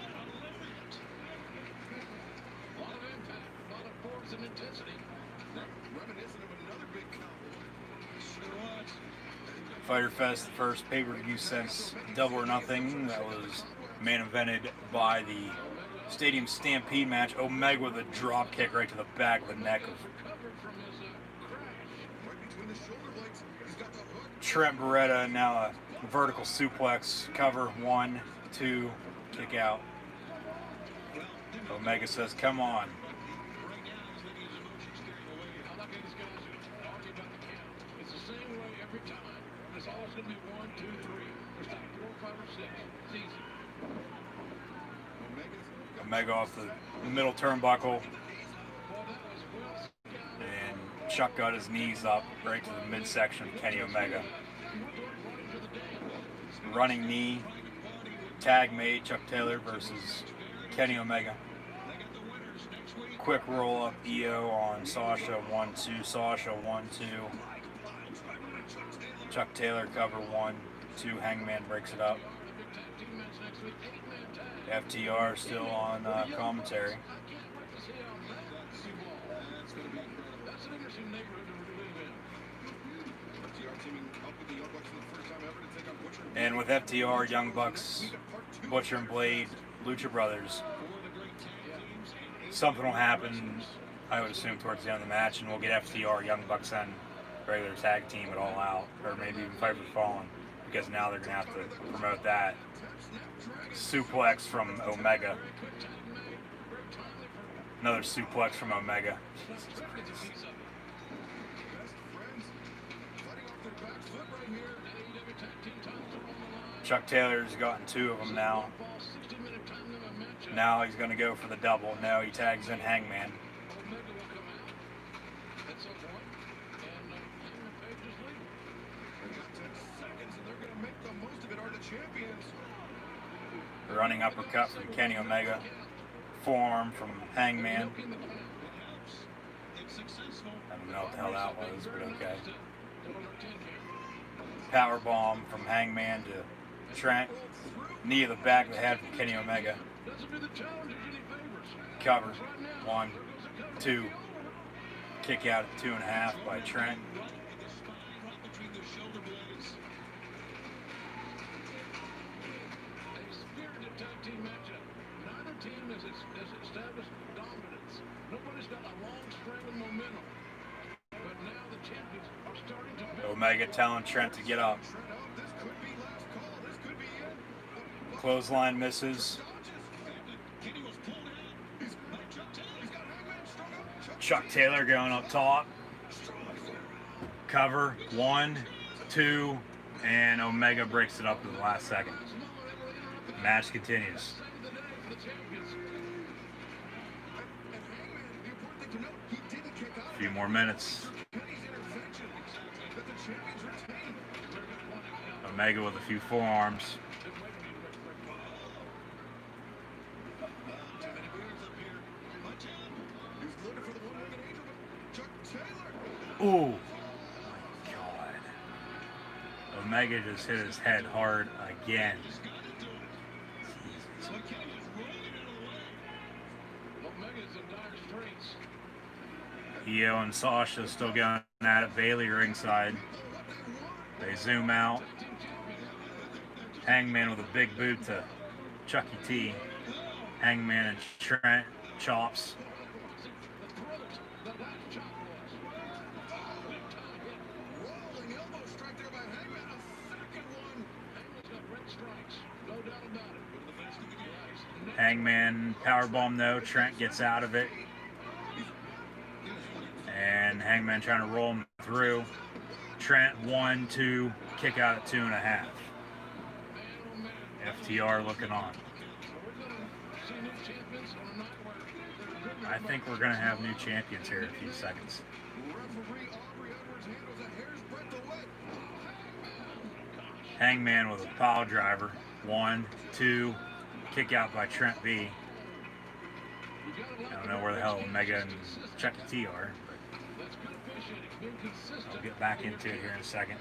lot of impact, a lot of force and intensity. Reminiscent of another big count. Sure was. Fyter Fest, the first pay-per-view since Double or Nothing. That was main evented by the Stadium Stampede match. Omega with a drop kick right to the back of the neck of Recovered from his crash. Right between the shoulder blades. He's got the hook. Trent Beretta. Now a vertical suplex cover. 1, 2, kick out. Omega says, "Come on." Right now, he's letting his emotions carry away. I like these guys who argue about the count. It's the same way every time. It's always going to be 1, 2, 3. There's not 4, 5, or 6. It's easy. Omega off the middle turnbuckle. Well, that was well scouted. And Chuck got his knees up right to the midsection of Kenny Omega. Running knee. Tag mate, Chuck Taylor versus Kenny Omega. Quick roll up EO on Sasha, 1, 2. Sasha, 1, 2. Chuck Taylor cover 1, 2. Hangman breaks it up. FTR still on commentary. That's an interesting neighborhood to live in. FTR teaming up with the Young Bucks for the first time ever to take on Butcher. And with FTR, Young Bucks, Butcher and Blade, Lucha Brothers, something will happen, I would assume, towards the end of the match, and we'll get FTR, Young Bucks, and regular tag team at All Out, or maybe even Fight for the Fallen, because now they're going to have to promote that. Suplex from Omega. Another suplex from Omega. Chuck Taylor's gotten 2 of them now. Now he's going to go for the double. Now he tags in Hangman. Running uppercut from Kenny Omega. Forearm from Hangman. I don't know what the hell that was, but okay. Power bomb from Hangman to Trent. Knee to the back of the head from Kenny Omega. Cover. 1, 2. Kick out at 2.5 by Trent. Omega telling Trent to get up. Clothesline misses. Chuck Taylor going up top. Cover. 1, 2, and Omega breaks it up in the last second. Match continues. A few more minutes. Omega with a few forearms. Ooh, my God. Omega just hit his head hard again. Jesus. Io and Sasha still going at it. Bailey ringside. They zoom out. Hangman with a big boot to Chucky T. Hangman and Trent chops. Hangman powerbomb though. Trent gets out of it. And Hangman trying to roll him through. Trent 1, 2, kick out at 2.5. FTR looking on. I think we're going to have new champions here in a few seconds. Referee Aubrey Edwards handles a hair's breadth away. Hangman with a pile driver. 1, 2, kick out by Trent B. I don't know where the hell Omega and Chucky T are, but I'll get back into it here in a second.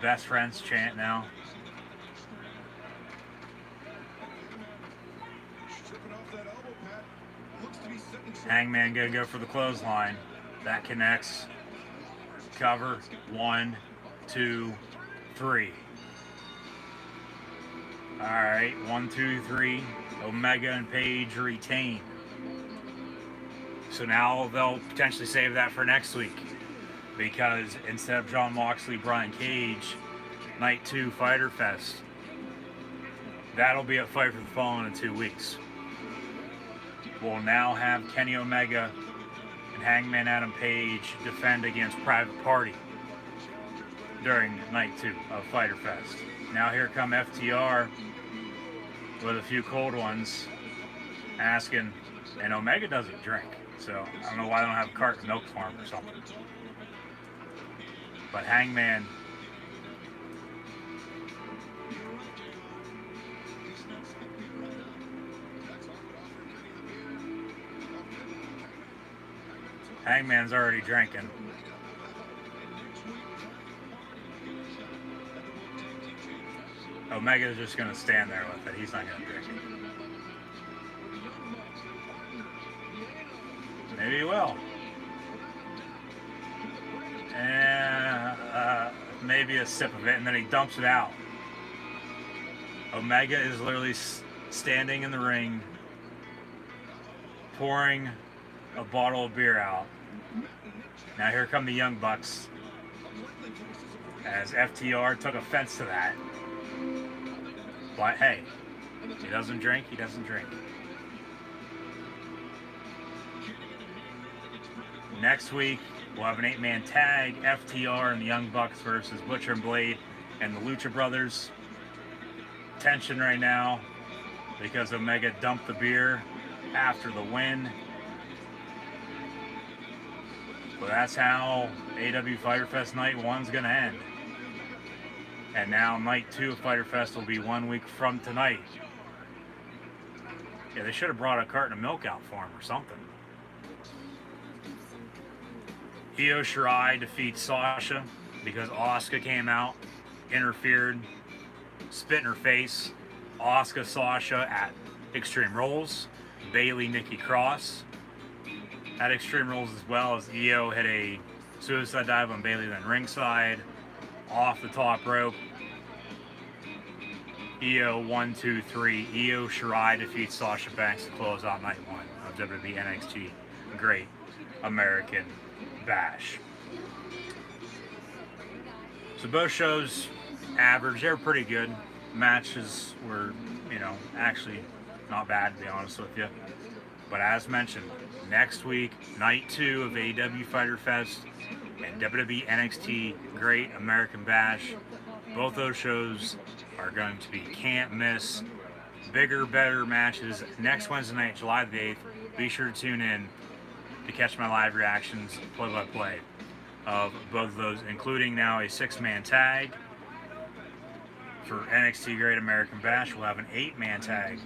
Best friends chant now. Hangman gonna go for the clothesline. That connects. Cover. 1, 2, 3. Alright, 1, 2, 3. Omega and Page retain. So now they'll potentially save that for next week. Because instead of Jon Moxley, Brian Cage, Night 2 Fyter Fest, that'll be at Fight for the Fallen in 2 weeks. We'll now have Kenny Omega and Hangman Adam Page defend against Private Party during Night 2 of Fyter Fest. Now here come FTR with a few cold ones asking, and Omega doesn't drink, so I don't know why they don't have a carton of milk for him or something. But Hangman Hangman's already drinking. Omega's just going to stand there with it. He's not going to drink it. Maybe he will. And maybe a sip of it, and then he dumps it out. Omega is literally standing in the ring, pouring a bottle of beer out. Now here come the Young Bucks, as FTR took offense to that. But hey, he doesn't drink, he doesn't drink. Next week, we'll have an 8-man tag, FTR and the Young Bucks versus Butcher and Blade and the Lucha Brothers. Tension right now because Omega dumped the beer after the win. Well, that's how AEW Fyter Fest Night 1's going to end. And now Night 2 of Fyter Fest will be 1 week from tonight. Yeah, they should have brought a carton of milk out for him or something. Io Shirai defeats Sasha because Asuka came out, interfered, spit in her face. Asuka, Sasha at Extreme Rules. Bayley, Nikki Cross at Extreme Rules, as well as Io hit a suicide dive on Bayley, then ringside, off the top rope. Io 1, 2, 3. Io Shirai defeats Sasha Banks to close out Night 1 of WWE NXT Great American Bash. So both shows average, they were pretty good. Matches were, actually not bad, to be honest with you. But as mentioned, next week, Night 2 of AEW Fyter Fest and WWE NXT Great American Bash. Both those shows are going to be can't miss. Bigger, better matches next Wednesday night, July the 8th. Be sure to tune in to catch my live reactions, play-by-play of both of those, including now a 6-man tag for NXT Great American Bash. We'll have an 8-man tag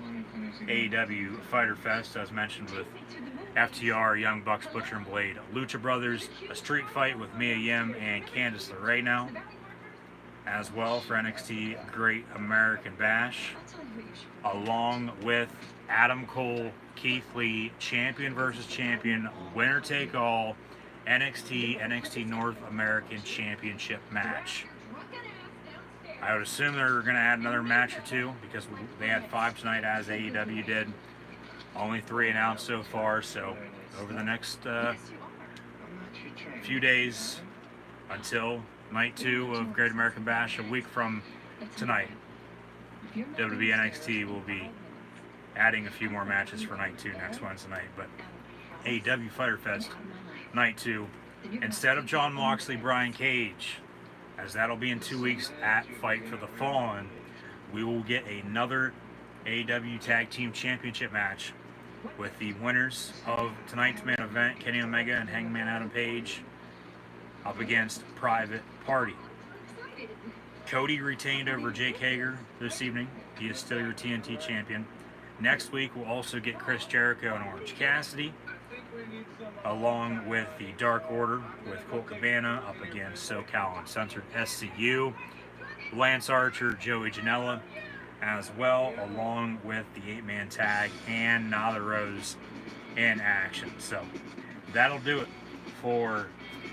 AEW Fyter Fest, as mentioned, with FTR, Young Bucks, Butcher and Blade, Lucha Brothers, a street fight with Mia Yim and Candice LeRae now, as well for NXT Great American Bash, along with Adam Cole, Keith Lee, champion versus champion, winner take all, NXT North American Championship match. I would assume they're going to add another match or two because they had 5 tonight, as AEW did. Only 3 announced so far, so over the next few days until Night 2 of Great American Bash, a week from tonight, WWE NXT will be adding a few more matches for Night 2 next Wednesday night. But AEW Fyter Fest Night 2, instead of Jon Moxley, Brian Cage, as that'll be in 2 weeks at Fight for the Fallen, we will get another AEW Tag Team Championship match with the winners of tonight's main event, Kenny Omega and Hangman Adam Page, up against Private Party. Cody retained over Jake Hager this evening. He is still your TNT champion. Next week, we'll also get Chris Jericho and Orange Cassidy, along with the Dark Order with Colt Cabana up against SoCal Uncensored SCU, Lance Archer, Joey Janela, as well, along with the 8-man tag and Nyla Rose in action. So that'll do it for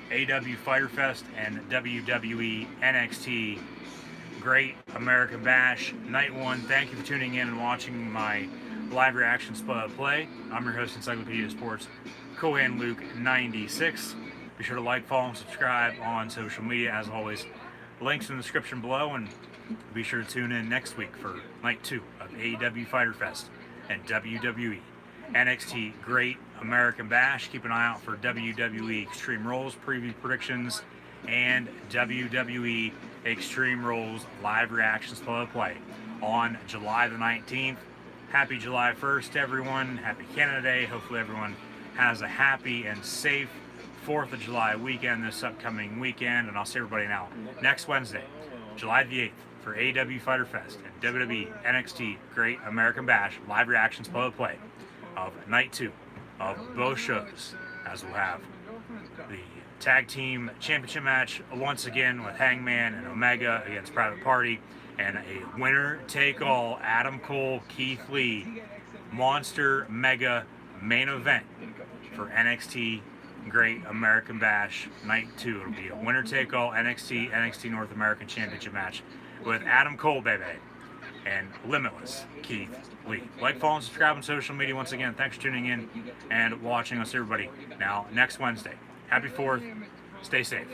AEW Fyter Fest and WWE NXT Great American Bash Night 1. Thank you for tuning in and watching my live reactions play. I'm your host, Encyclopedia Sports, Cohan Luke 96. Be sure to like, follow, and subscribe on social media. As always, links in the description below, and be sure to tune in next week for Night 2 of AEW Fyter Fest and WWE NXT Great American Bash. Keep an eye out for WWE Extreme Rules preview predictions and WWE Extreme Rules live reactions play on July the 19th. Happy July 1st, everyone. Happy Canada Day. Hopefully everyone has a happy and safe 4th of July weekend this upcoming weekend. And I'll see everybody now next Wednesday, July the 8th, for AEW Fyter Fest and WWE NXT Great American Bash live reactions play of Night 2 of both shows, as we'll have the Tag Team Championship match once again with Hangman and Omega against Private Party, and a winner-take-all Adam Cole, Keith Lee Monster Mega main event for NXT Great American Bash Night 2. It'll be a winner-take-all NXT North American Championship match with Adam Cole, baby, and Limitless Keith Lee. Like, follow, and subscribe on social media. Once again, thanks for tuning in and watching us, everybody. Now, next Wednesday. Happy 4th. Stay safe.